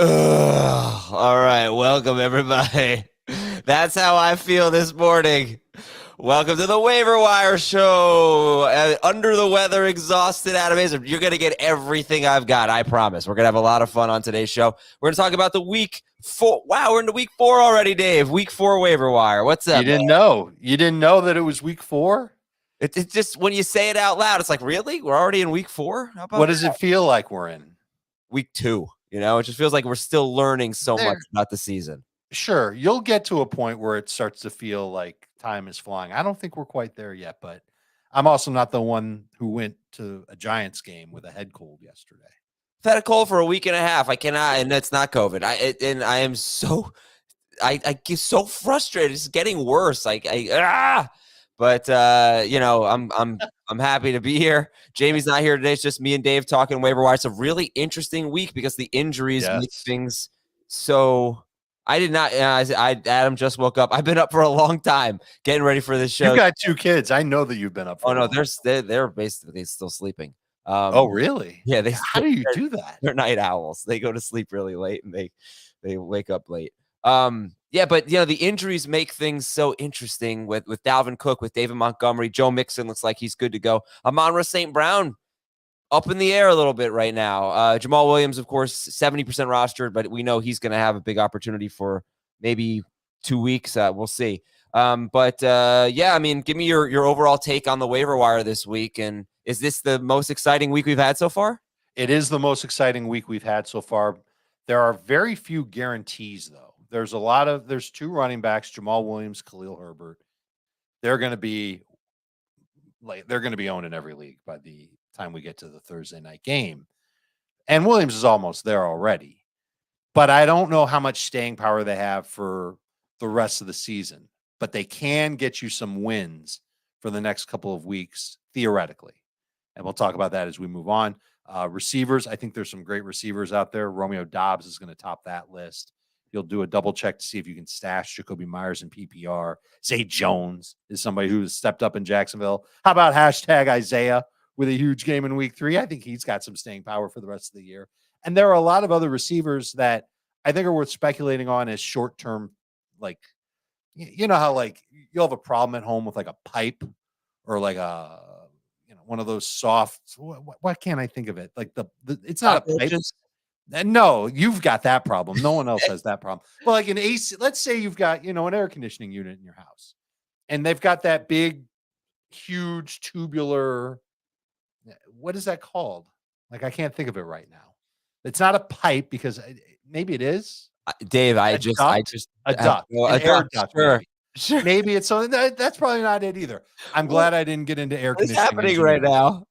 Ugh. All right, welcome everybody. That's how I feel this morning. Welcome to the Waiver Wire show. Under the weather, exhausted, out of it. You're going to get everything I've got, I promise. We're going to have a lot of fun on today's show. We're going to talk about the week 4. Wow, we're into week 4 already, Dave. Week 4 Waiver Wire. What's up? You didn't know? You didn't know that it was week 4? It's just when you say it out loud, it's like, really? We're already in week 4? How about what does it feel like we're in? Week 2. You know, it just feels like we're still learning so much about the season. Sure, you'll get to a point where it starts to feel like time is flying. I don't think we're quite there yet, but I'm also not the one who went to a Giants game with a head cold yesterday. I've had a cold for a week and a half. I cannot, and it's not COVID. I get so frustrated. It's getting worse. But you know, I'm happy to be here. Jamie's not here today. It's just me and Dave talking waiver wire. It's a really interesting week because the injuries make things so. I did not. Adam just woke up. I've been up for a long time getting ready for this show. You've got 2 kids. I know that you've been up. Oh no, they're basically still sleeping. Oh really? Yeah. How do you do that? They're night owls. They go to sleep really late and they wake up late. Yeah, but you know, the injuries make things so interesting with Dalvin Cook, with David Montgomery. Joe Mixon looks like he's good to go. Amon-Ra St. Brown up in the air a little bit right now. Jamal Williams, of course, 70% rostered, but we know he's going to have a big opportunity for maybe 2 weeks. We'll see. Yeah, I mean, give me your overall take on the waiver wire this week. And is this the most exciting week we've had so far? It is the most exciting week we've had so far. There are very few guarantees, though. There's 2 running backs, Jamal Williams, Khalil Herbert. They're going to be owned in every league by the time we get to the Thursday night game. And Williams is almost there already. But I don't know how much staying power they have for the rest of the season. But they can get you some wins for the next couple of weeks, theoretically. And we'll talk about that as we move on. Receivers, I think there's some great receivers out there. Romeo Doubs is going to top that list. You'll do a double check to see if you can stash Jacoby Myers in PPR. Zay Jones is somebody who's stepped up in Jacksonville. How about hashtag Isaiah with a huge game in week 3? I think he's got some staying power for the rest of the year. And there are a lot of other receivers that I think are worth speculating on as short-term, like, you know how like you'll have a problem at home with like a pipe or like a, one of those soft, what can't I think of it? Like it's not a pipe. No, you've got that problem. No one else has that problem. Well, like an AC, let's say you've got, an air conditioning unit in your house and they've got that big, huge tubular, what is that called? Like, I can't think of it right now. It's not a pipe because maybe it is. Dave, a duct, an air duct. Sure. Maybe it's something that's probably not it either. I'm glad I didn't get into air conditioning. What's happening right now?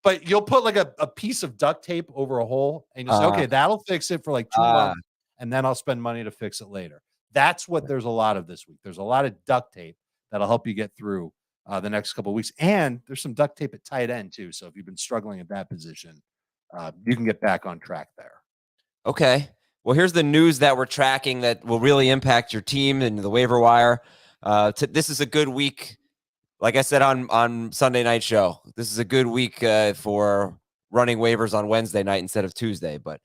But you'll put like a piece of duct tape over a hole and you'll say, okay, that'll fix it for like 2 months. And then I'll spend money to fix it later. That's what there's a lot of this week. There's a lot of duct tape that'll help you get through the next couple of weeks. And there's some duct tape at tight end too. So if you've been struggling at that position, you can get back on track there. Okay. Well, here's the news that we're tracking that will really impact your team and the waiver wire. This is a good week. Like I said on Sunday night show, this is a good week for running waivers on Wednesday night instead of Tuesday. But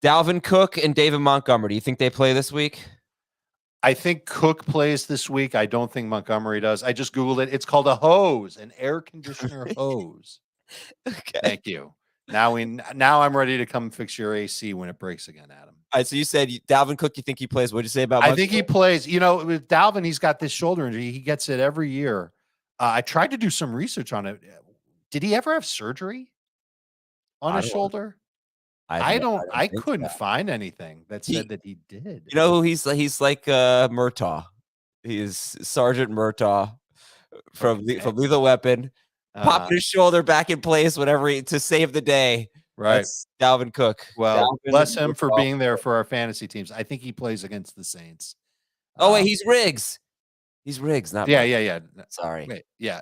Dalvin Cook and David Montgomery, do you think they play this week? I think Cook plays this week. I don't think Montgomery does. I just Googled it. It's called a hose, an air conditioner hose. Okay. Thank you. Now I'm ready to come fix your AC when it breaks again, Adam. All right, so you said Dalvin Cook, you think he plays. What did you say about Montgomery? I think he plays. With Dalvin, he's got this shoulder injury. He gets it every year. I tried to do some research on it. Did he ever have surgery on his shoulder? I couldn't find anything that said that he did. You know who he's like Murtaugh. He is Sergeant Murtaugh from Lethal Weapon. Popping his shoulder back in place to save the day. Right. That's Dalvin Cook. Well, bless him for being there for our fantasy teams. I think he plays against the Saints. Oh, wait, he's Riggs. He's Riggs, not Yeah. Sorry. Wait, yeah.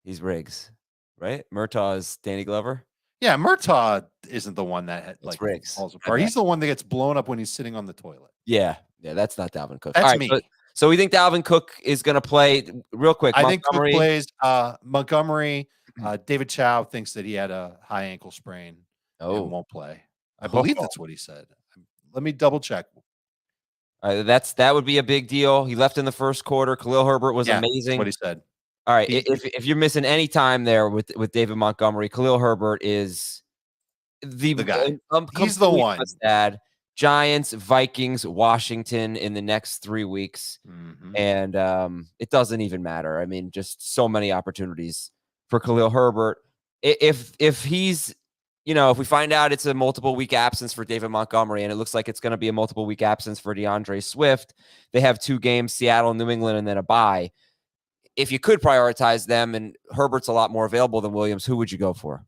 He's Riggs, right? Murtaugh is Danny Glover. Yeah, Murtaugh isn't the one that Riggs falls apart. He's the one that gets blown up when he's sitting on the toilet. Yeah, that's not Dalvin Cook. That's me. So we think Dalvin Cook is going to play real quick. I think Cook plays Montgomery. David Chow thinks that he had a high ankle sprain and won't play. I believe that's what he said. Let me double check. That would be a big deal. He left in the first quarter. Khalil Herbert was amazing. That's what he said. All right. If you're missing any time there with David Montgomery, Khalil Herbert is the guy. He's the one. Dad. Giants, Vikings, Washington in the next 3 weeks. And it doesn't even matter. I mean, just so many opportunities for Khalil Herbert. If he's, if we find out it's a multiple week absence for David Montgomery, and it looks like it's going to be a multiple week absence for DeAndre Swift, they have 2 games, Seattle, New England, and then a bye. If you could prioritize them and Herbert's a lot more available than Williams, who would you go for?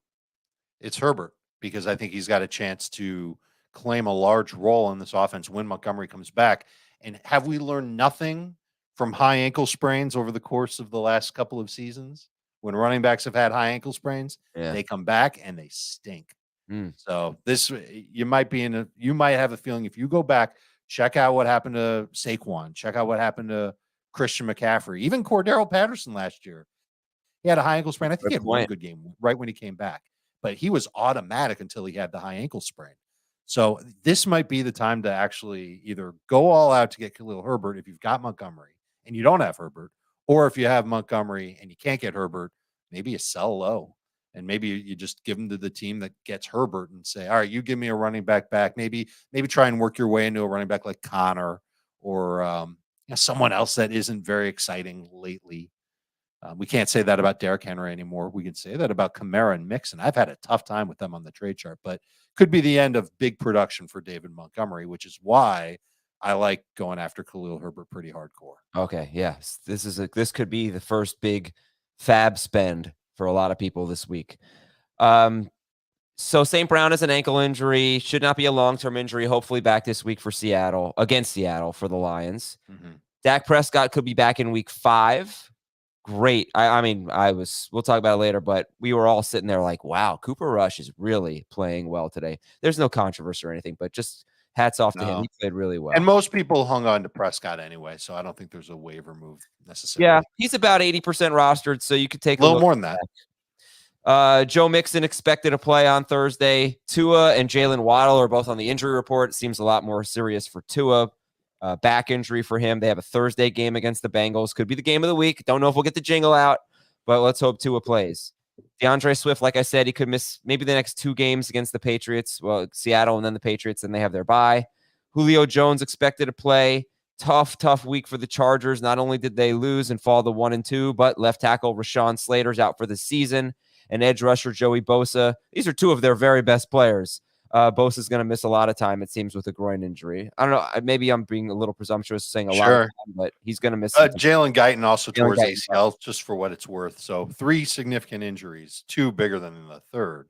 It's Herbert, because I think he's got a chance to claim a large role in this offense when Montgomery comes back. And have we learned nothing from high ankle sprains over the course of the last couple of seasons? When running backs have had high ankle sprains, they come back and they stink. So you might have a feeling, if you go back, check out what happened to Saquon, check out what happened to Christian McCaffrey, even Cordero Patterson last year. He had a high ankle sprain. I think he had one good game right when he came back, but he was automatic until he had the high ankle sprain. So this might be the time to actually either go all out to get Khalil Herbert if you've got Montgomery and you don't have Herbert, or if you have Montgomery and you can't get Herbert, maybe you sell low and maybe you just give him to the team that gets Herbert and say, all right, you give me a running back. Maybe try and work your way into a running back like Connor or someone else that isn't very exciting lately. We can't say that about Derrick Henry anymore. We can say that about Kamara and Mixon. I've had a tough time with them on the trade chart, but could be the end of big production for David Montgomery, which is why I like going after Khalil Herbert pretty hardcore. Okay, yes. This could be the first big FAAB spend for a lot of people this week. So St. Brown has an ankle injury, should not be a long-term injury, hopefully back this week for against Seattle for the Lions. Dak Prescott could be back in week 5. Great. We'll talk about it later, but we were all sitting there like, wow, Cooper Rush is really playing well today. There's no controversy or anything, but just hats off to him. He played really well. And most people hung on to Prescott anyway, so I don't think there's a waiver move necessarily. Yeah, he's about 80% rostered, so you could take a little more than that. Joe Mixon expected to play on Thursday. Tua and Jalen Waddle are both on the injury report. It seems a lot more serious for Tua. Back injury for him. They have a Thursday game against the Bengals. Could be the game of the week. Don't know if we'll get the jingle out, but let's hope Tua plays. DeAndre Swift, like I said, he could miss maybe the next 2 games against the Patriots. Well, Seattle and then the Patriots, and they have their bye. Julio Jones expected to play. Tough week for the Chargers. Not only did they lose and fall to 1-2, but left tackle Rashawn Slater's out for the season, and edge rusher Joey Bosa. These are 2 of their very best players. Bosa's going to miss a lot of time, it seems, with a groin injury. I don't know. Maybe I'm being a little presumptuous saying a lot of time, but he's going to miss. Jalen Guyton also tore his ACL, just for what it's worth. So 3 significant injuries, 2 bigger than the third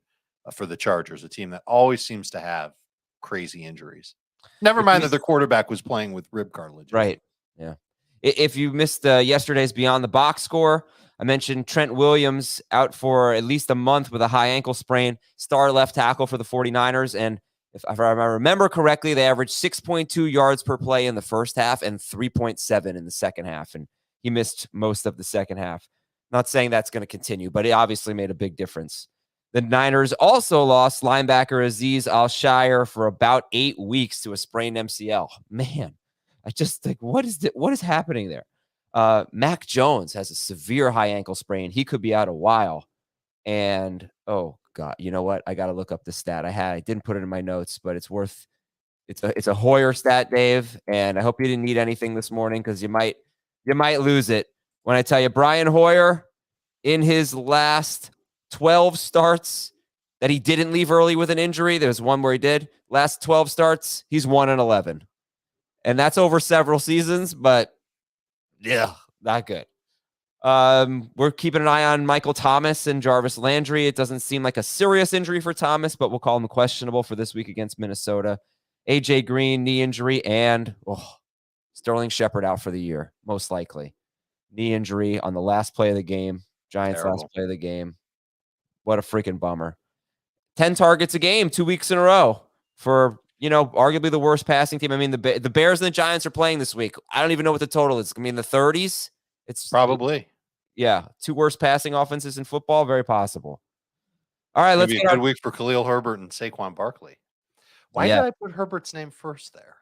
for the Chargers, a team that always seems to have crazy injuries. Never mind that their quarterback was playing with rib cartilage. Right. Yeah. If you missed yesterday's Beyond the Box score, I mentioned Trent Williams out for at least a month with a high ankle sprain, star left tackle for the 49ers. And if I remember correctly, they averaged 6.2 yards per play in the first half and 3.7 in the second half. And he missed most of the second half. Not saying that's going to continue, but it obviously made a big difference. The Niners also lost linebacker Azeez Al-Shire for about 8 weeks to a sprained MCL. Man, I just think, what is happening there? Mac Jones has a severe high ankle sprain. He could be out a while. And, oh, God, you know what? I got to look up the stat. I didn't put it in my notes, but it's a Hoyer stat, Dave. And I hope you didn't need anything this morning, because you might lose it when I tell you Brian Hoyer, in his last 12 starts that he didn't leave early with an injury. There's one where he did. Last 12 starts, he's 1-11. And that's over several seasons, but yeah, not good. We're keeping an eye on Michael Thomas and Jarvis Landry. It doesn't seem like a serious injury for Thomas, but we'll call him questionable for this week against Minnesota. AJ Green, knee injury, and Sterling Shepard out for the year, most likely. Knee injury on the last play of the game. Giants' last play of the game. What a freaking bummer. 10 targets a game, 2 weeks in a row for, arguably the worst passing team. I mean, the Bears and the Giants are playing this week. I don't even know what the total is. It's going to be in the 30s. It's probably. Yeah. 2 worst passing offenses in football. Very possible. All right. Let's get a good week for Khalil Herbert and Saquon Barkley. Why did I put Herbert's name first there?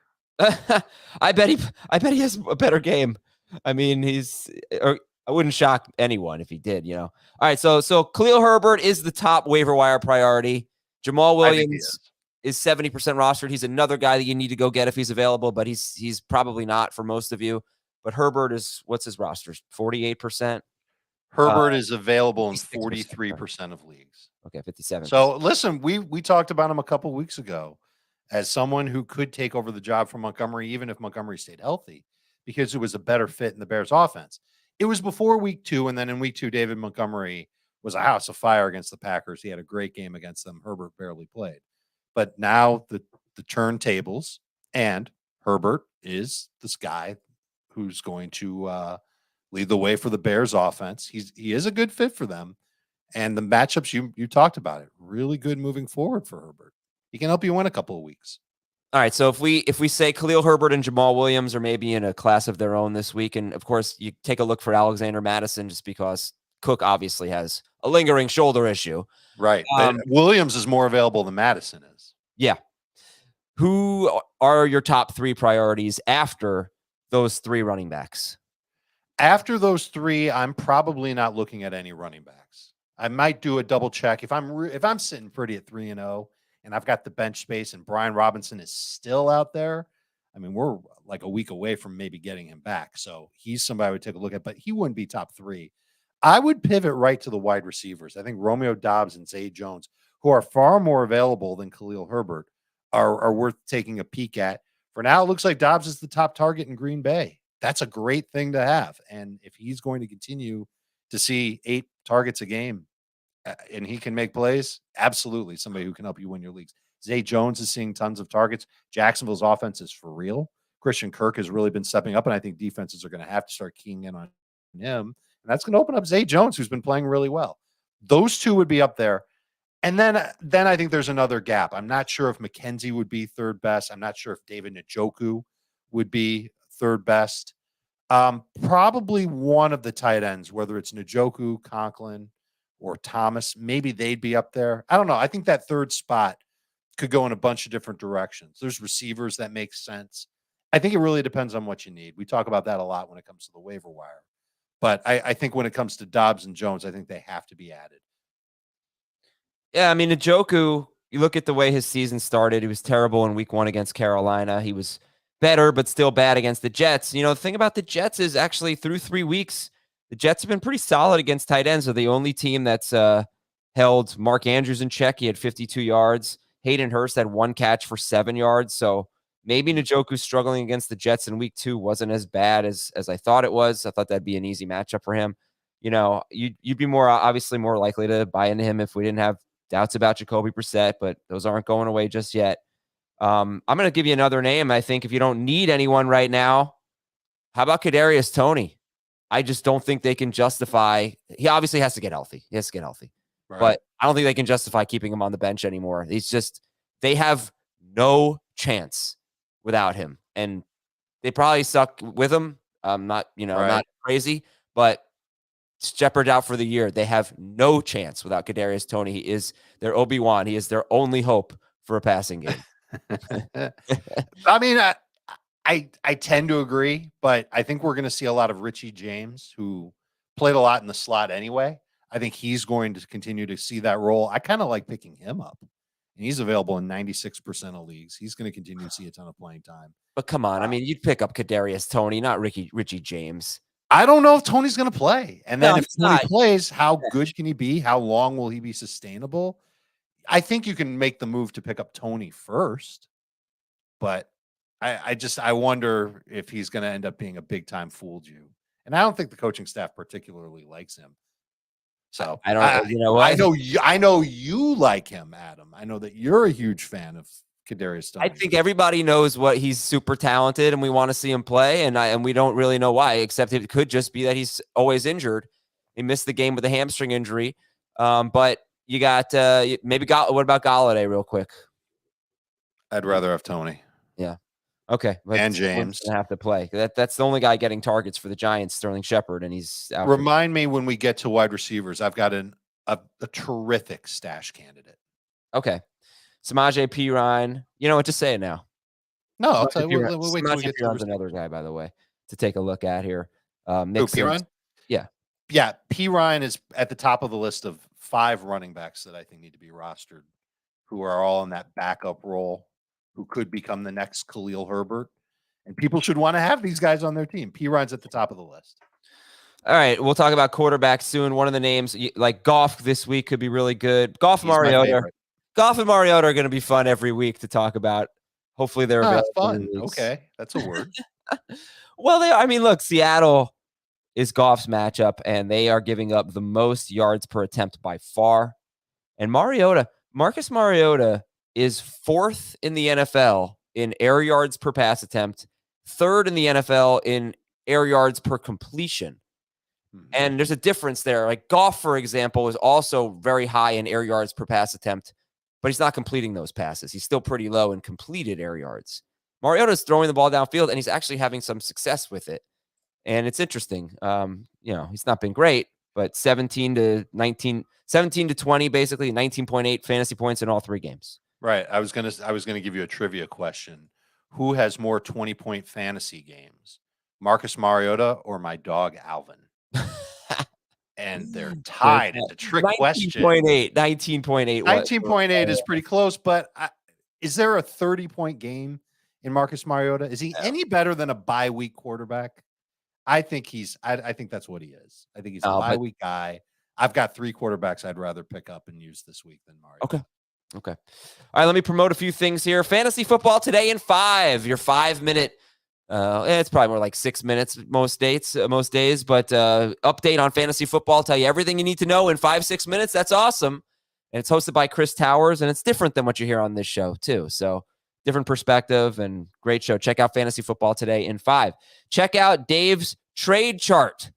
I bet he has a better game. I mean, I wouldn't shock anyone if he did, you know. All right, so Khalil Herbert is the top waiver wire priority. Jamal Williams is 70% rostered. He's another guy that you need to go get if he's available, but he's probably not for most of you. But Herbert is, what's his roster? 48%. Herbert is available in 43% of leagues. Okay, 57. So listen, we talked about him a couple weeks ago as someone who could take over the job from Montgomery, even if Montgomery stayed healthy, because it was a better fit in the Bears offense. It was before week 2. And then in week 2, David Montgomery was a house of fire against the Packers. He had a great game against them. Herbert barely played. But now the turntables, and Herbert is this guy who's going to lead the way for the Bears offense. He is a good fit for them. And the matchups you talked about it, really good moving forward for Herbert. He can help you win a couple of weeks. All right, so if we say Khalil Herbert and Jamal Williams are maybe in a class of their own this week, and of course you take a look for Alexander Mattison just because Cook obviously has a lingering shoulder issue. Right. Williams is more available than Mattison is. Yeah. Who are your top 3 priorities after those 3 running backs? After those 3, I'm probably not looking at any running backs. I might do a double check if I'm sitting pretty at 3-0 and I've got the bench space and Brian Robinson is still out there. I mean, we're like a week away from maybe getting him back. So he's somebody I would take a look at, but he wouldn't be top 3. I would pivot right to the wide receivers. I think Romeo Doubs and Zay Jones, who are far more available than Khalil Herbert, are worth taking a peek at. For now, it looks like Doubs is the top target in Green Bay. That's a great thing to have. And if he's going to continue to see 8 targets a game and he can make plays, absolutely somebody who can help you win your leagues. Zay Jones is seeing tons of targets. Jacksonville's offense is for real. Christian Kirk has really been stepping up, and I think defenses are going to have to start keying in on him. And that's going to open up Zay Jones, who's been playing really well. Those 2 would be up there. And then I think there's another gap. I'm not sure if McKenzie would be 3rd best. I'm not sure if David Njoku would be 3rd best. Probably one of the tight ends, whether it's Njoku, Conklin, or Thomas, maybe they'd be up there. I don't know. I think that 3rd spot could go in a bunch of different directions. There's receivers that make sense. I think it really depends on what you need. We talk about that a lot when it comes to the waiver wire. But I think when it comes to Doubs and Jones, I think they have to be added. Yeah, I mean, Njoku, you look at the way his season started. He was terrible in week 1 against Carolina. He was better, but still bad against the Jets. You know, the thing about the Jets is actually through 3 weeks, the Jets have been pretty solid against tight ends. They're the only team that's held Mark Andrews in check. He had 52 yards. Hayden Hurst had 1 catch for 7 yards. So maybe Njoku struggling against the Jets in week 2 wasn't as bad as I thought it was. I thought that'd be an easy matchup for him. You know, you'd be obviously more likely to buy into him if we didn't have doubts about Jacoby Brissett, but those aren't going away just yet. I'm going to give you another name. I think if you don't need anyone right now, how about Kadarius Toney? I just don't think they can justify. He obviously has to get healthy. He has to get healthy, right. But I don't think they can justify keeping him on the bench anymore. They have no chance without him, and they probably suck with him. Not crazy, but Shepard out for the year. They have no chance without Kadarius Toney. He is their Obi-Wan. He is their only hope for a passing game. I mean, I tend to agree, but I think we're going to see a lot of Richie James, who played a lot in the slot anyway. I think he's going to continue to see that role. I kind of like picking him up, and he's available in 96% of leagues. He's going to continue to see a ton of playing time. But come on, I mean, you'd pick up Kadarius Toney, not Richie James. I don't know if Tony's going to play. And then if Tony plays, how good can he be? How long will he be sustainable? I think you can make the move to pick up Tony first, but I wonder if he's going to end up being a big time fool Jew. And I don't think the coaching staff particularly likes him. So I don't, you know what? I know you like him, Adam. I know that you're a huge fan of Kadarius Toney. I think everybody knows what he's super talented, and we want to see him play, and we don't really know why, except it could just be that he's always injured. He missed the game with a hamstring injury. But you got what about Galladay real quick? I'd rather have Toney. Yeah. Okay. And James gonna have to play. That's the only guy getting targets for the Giants, Sterling Shepard, and he's out. Remind me when we get to wide receivers. I've got a terrific stash candidate. Okay. Samaje Perine. You know what? Just say it now. No, I'll tell you. We'll wait till we Samaje get to Perine's another guy, by the way, to take a look at here. Perine? Yeah. Yeah, Perine is at the top of the list of 5 running backs that I think need to be rostered, who are all in that backup role, who could become the next Khalil Herbert. And people should want to have these guys on their team. Perine's at the top of the list. All right, we'll talk about quarterbacks soon. One of the names, like Goff this week, could be really good. Goff and Mariota. Goff and Mariota are going to be fun every week to talk about. Hopefully they're available. Fun. Okay, that's a word. Well, look, Seattle is Goff's matchup, and they are giving up the most yards per attempt by far. And Marcus Mariota is 4th in the NFL in air yards per pass attempt, 3rd in the NFL in air yards per completion. And there's a difference there. Like Goff, for example, is also very high in air yards per pass attempt, but he's not completing those passes. He's still pretty low in completed air yards. Mariota's throwing the ball downfield, and he's actually having some success with it. And it's interesting. He's not been great, but 17 to 20, basically 19.8 fantasy points in all 3 games. Right. I was gonna give you a trivia question. Who has more 20-point fantasy games, Marcus Mariota or my dog Alvin? And they're tied. It's a trick question. 19.8. 19.8 is pretty close, but is there a 30-point game in Marcus Mariota? Is he any better than a bye week quarterback? I think I think that's what he is. I think he's a bye week guy. I've got 3 quarterbacks I'd rather pick up and use this week than Mariota. Okay. All right, let me promote a few things here. Fantasy football today in 5. Your 5-minute it's probably more like 6 minutes most days, but update on fantasy football, tell you everything you need to know in 5-6 minutes. That's awesome. And it's hosted by Chris Towers, and it's different than what you hear on this show too. So different perspective and great show. Check out fantasy football today in 5. Check out Dave's trade chart.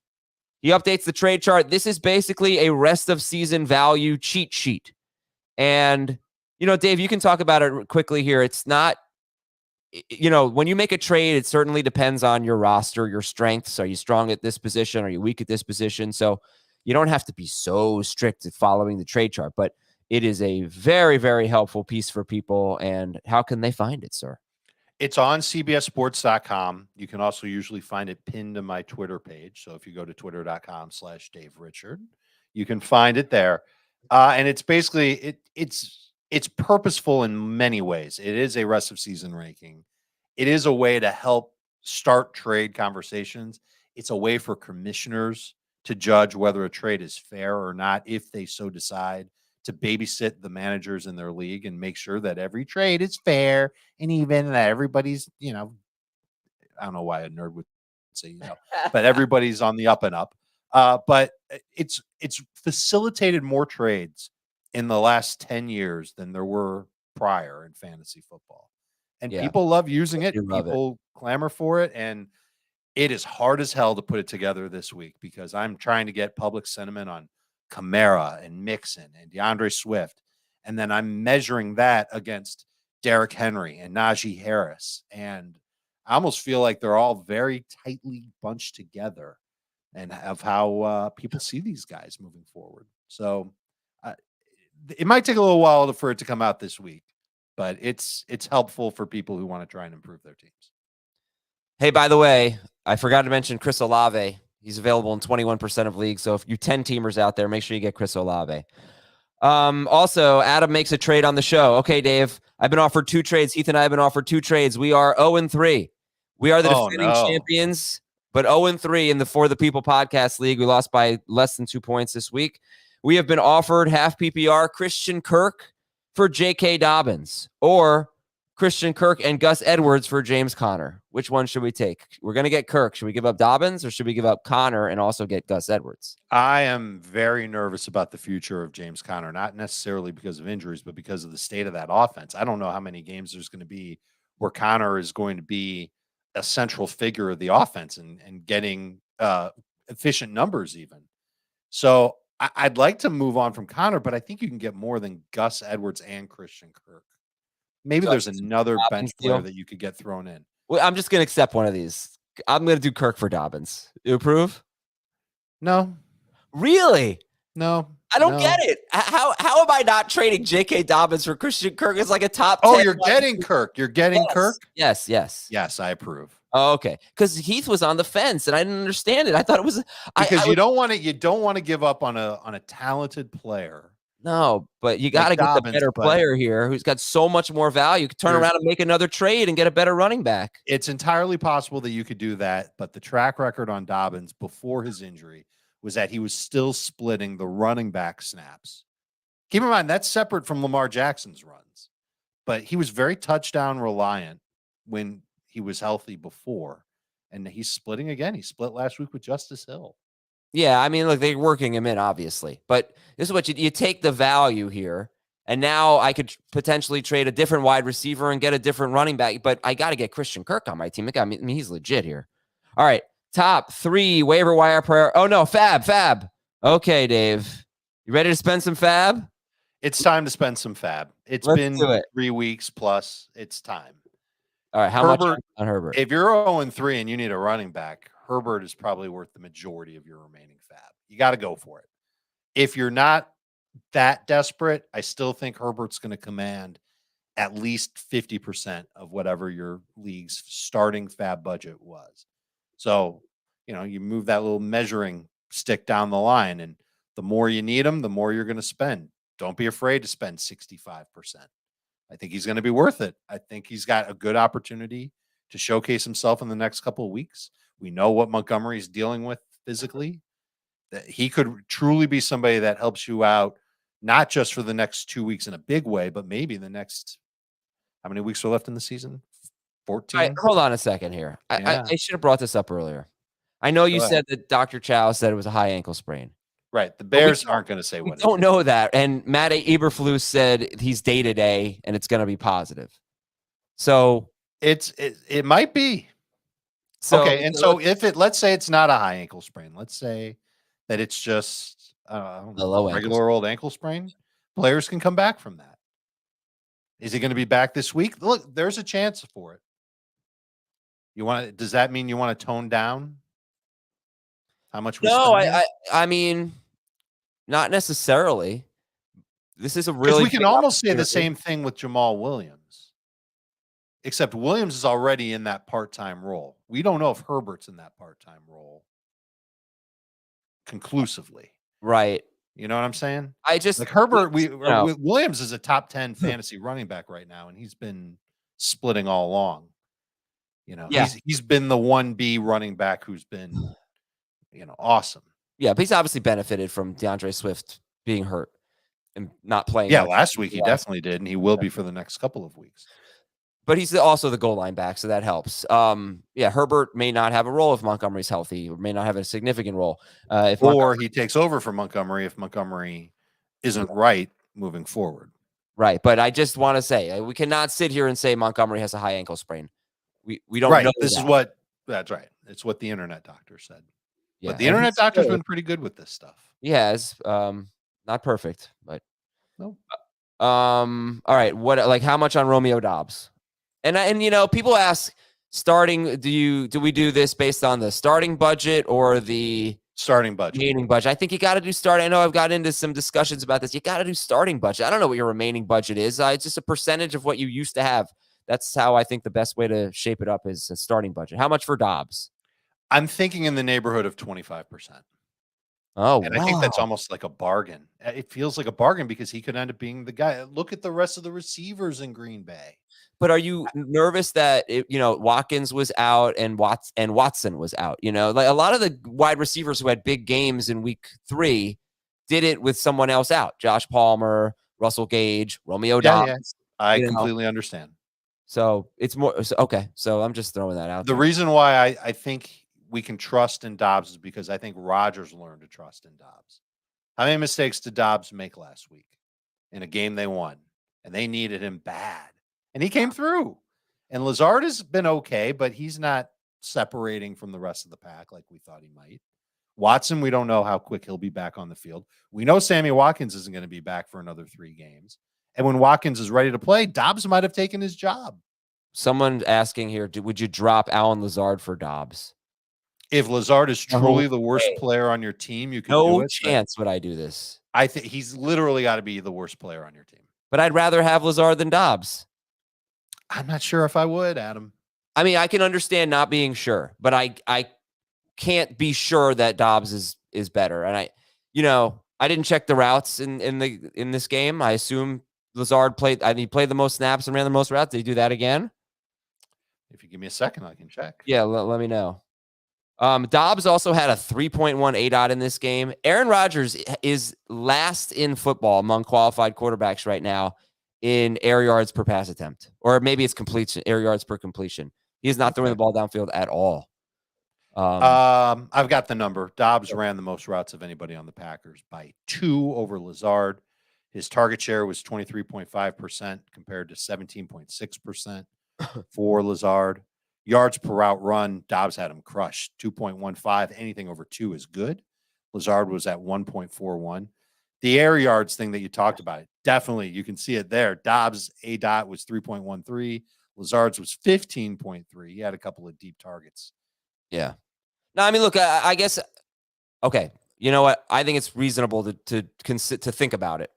He updates the trade chart. This is basically a rest of season value cheat sheet. And, Dave, you can talk about it quickly here. It's not, when you make a trade, it certainly depends on your roster, your strengths. Are you strong at this position? Are you weak at this position? So you don't have to be so strict at following the trade chart, but it is a very, very helpful piece for people. And how can they find it, sir? It's on CBSSports.com. You can also usually find it pinned to my Twitter page. So if you go to twitter.com/Dave Richard, you can find it there. And it's basically, it's purposeful in many ways. It is a rest of season ranking. It is a way to help start trade conversations. It's a way for commissioners to judge whether a trade is fair or not, if they so decide, to babysit the managers in their league and make sure that every trade is fair and even, that everybody's, I don't know why a nerd would say, but everybody's on the up and up. But it's facilitated more trades in the last 10 years than there were prior in fantasy football. And people love using it. People clamor for it. And it is hard as hell to put it together this week because I'm trying to get public sentiment on Kamara and Mixon and DeAndre Swift. And then I'm measuring that against Derrick Henry and Najee Harris. And I almost feel like they're all very tightly bunched together and of how people see these guys moving forward. So it might take a little while for it to come out this week, but it's helpful for people who want to try and improve their teams. Hey, by the way, I forgot to mention Chris Olave. He's available in 21% of leagues. So if you 10-teamers out there, make sure you get Chris Olave. Also, Adam makes a trade on the show. Okay, Dave, I've been offered 2 trades. Heath and I have been offered 2 trades. We are 0-3. We are the defending champions, but 0-3 in the For the People podcast league. We lost by less than 2 points this week. We have been offered half PPR Christian Kirk for J.K. Dobbins, or Christian Kirk and Gus Edwards for James Conner. Which one should we take? We're going to get Kirk. Should we give up Dobbins, or should we give up Conner and also get Gus Edwards? I am very nervous about the future of James Conner, not necessarily because of injuries, but because of the state of that offense. I don't know how many games there's going to be where Conner is going to be a central figure of the offense and getting efficient numbers even. So I'd like to move on from Conner, but I think you can get more than Gus Edwards and Christian Kirk. Maybe there's another bench player that you could get thrown in. Well, I'm just going to accept one of these. I'm going to do Kirk for Dobbins. You approve? No. Really? No. I don't get it. How am I not trading J.K. Dobbins for Christian Kirk as like a top 10? Oh, you're getting Kirk. You're getting Kirk? Yes. Yes, I approve. Oh, okay. Because Heath was on the fence and I didn't understand it. I thought it was because you don't want to give up on a talented player. No, but you got to get the better player here who's got so much more value. You could turn around and make another trade and get a better running back. It's entirely possible that you could do that, but the track record on Dobbins before his injury was that he was still splitting the running back snaps. Keep in mind, that's separate from Lamar Jackson's runs, but he was very touchdown reliant when he was healthy before, and he's splitting again. He split last week with Justice Hill. Yeah, I mean, look, they're working him in, obviously, but this is what you take the value here, and now I could potentially trade a different wide receiver and get a different running back, but I got to get Christian Kirk on my team. I mean, he's legit here. All right, top 3 waiver wire prayer. Oh no, FAAB. Okay, Dave, you ready to spend some FAAB? It's time to spend some FAAB. Let's been 3 weeks plus. It's time. All right, how much on Herbert? If you're 0-3 and you need a running back, Herbert is probably worth the majority of your remaining FAAB. You got to go for it. If you're not that desperate, I still think Herbert's going to command at least 50% of whatever your league's starting FAAB budget was. So, you move that little measuring stick down the line, and the more you need him, the more you're going to spend. Don't be afraid to spend 65%. I think he's going to be worth it. I think he's got a good opportunity to showcase himself in the next couple of weeks. We know what Montgomery is dealing with physically, that he could truly be somebody that helps you out, not just for the next 2 weeks in a big way, but maybe the next, how many weeks are left in the season? 14. All right, hold on a second here. I should have brought this up earlier. I know you said that Dr. Chow said it was a high ankle sprain. Right. The Bears aren't going to say what. We don't know that. And Matt Eberflus said he's day-to-day and it's going to be positive. So it might be. So, okay. And so let's say it's not a high ankle sprain. Let's say that it's just a regular old ankle sprain. Players can come back from that. Is he going to be back this week? Look, there's a chance for it. Does that mean you want to tone down how much? I mean, not necessarily. This is a really. We can almost say the same thing with Jamal Williams, except Williams is already in that part-time role. We don't know if Herbert's in that part-time role conclusively. Right. You know what I'm saying? I just like Herbert. Williams is a top 10 fantasy running back right now, and he's been splitting all along. He's been the 1B running back who's been, awesome. Yeah, but he's obviously benefited from DeAndre Swift being hurt and not playing. Yeah, last week he definitely did, and he will be for the next couple of weeks. But he's also the goal line back, so that helps. Herbert may not have a role if Montgomery's healthy, or may not have a significant role. He takes over for Montgomery if Montgomery isn't right moving forward. Right, but I just want to say we cannot sit here and say Montgomery has a high ankle sprain. We don't know. That's right. It's what the internet doctor said. Yeah, but the internet doctor's been pretty good with this stuff. He has. Not perfect, but no. All right. How much on Romeo Doubs? And people ask starting, do we do this based on the starting budget or the starting budget? Remaining budget. I think you got to do starting. I know I've got into some discussions about this. You got to do starting budget. I don't know what your remaining budget is. It's just a percentage of what you used to have. That's how I think the best way to shape it up is a starting budget. How much for Doubs? I'm thinking in the neighborhood of 25%. Oh, and I think that's almost like a bargain. It feels like a bargain because he could end up being the guy. Look at the rest of the receivers in Green Bay. But are you nervous that Watkins was out and Watson was out? Like a lot of the wide receivers who had big games in week 3 did it with someone else out. Josh Palmer, Russell Gage, Romeo Doubs. I completely understand. So it's more okay. So I'm just throwing that out. The reason why I think we can trust in Doubs is because I think Rodgers learned to trust in Doubs. How many mistakes did Doubs make last week in a game they won? And they needed him bad. And he came through. And Lazard has been okay, but he's not separating from the rest of the pack like we thought he might. Watson, we don't know how quick he'll be back on the field. We know Sammy Watkins isn't going to be back for another 3 games. And when Watkins is ready to play, Doubs might have taken his job. Someone asking here, would you drop Allen Lazard for Doubs? If Lazard is No truly the worst way. player on your team, you could do No it. chance would I do this. I think he's literally got to be the worst player on your team. But I'd rather have Lazard than Dobbs. I'm not sure if I would, Adam. I mean, I can understand not being sure, but I can't be sure that Dobbs is better. And I didn't check the routes in this game. I assume Lazard played. He played the most snaps and ran the most routes. Did he do that again? If you give me a second, I can check. Yeah, let me know. Dobbs also had a 3.1 ADOT in this game. Aaron Rodgers is last in football among qualified quarterbacks right now in air yards per pass attempt, or maybe it's completion, air yards per completion. He is not throwing the ball downfield at all. I've got the number. Dobbs ran the most routes of anybody on the Packers by 2 over Lazard. His target share was 23.5% compared to 17.6% for Lazard. Yards per route run, Dobbs had him crushed. 2.15. Anything over 2 is good. Lazard was at 1.41. The air yards thing that you talked about, definitely, you can see it there. Dobbs' ADOT was 3.13. Lazard's was 15.3. He had a couple of deep targets. Yeah. No, I mean, look, I guess, okay, you know what? I think it's reasonable to think about it.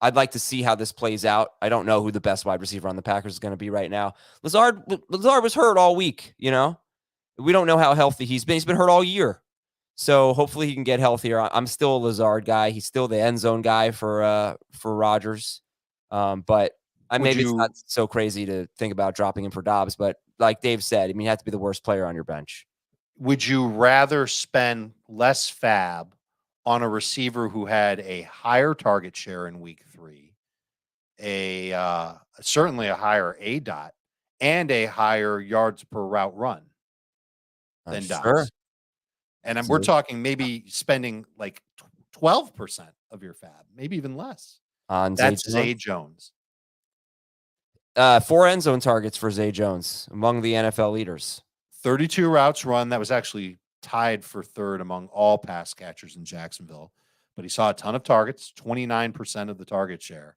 I'd like to see how this plays out. I don't know who the best wide receiver on the Packers is going to be right now. Lazard was hurt all week, We don't know how healthy he's been. He's been hurt all year. So hopefully he can get healthier. I'm still a Lazard guy. He's still the end zone guy for Rodgers. But maybe it's not so crazy to think about dropping him for Dobbs. But like Dave said, I mean, you have to be the worst player on your bench. Would you rather spend less FAAB on a receiver who had a higher target share in week 3, certainly a higher ADOT, and a higher yards per route run than Dobbs? Sure. And we're talking maybe spending like 12% of your FAAB, maybe even less. That's Zay Jones. 4 end zone targets for Zay Jones, among the NFL leaders. 32 routes run. That was actually tied for third among all pass catchers in Jacksonville. But he saw a ton of targets, 29% of the target share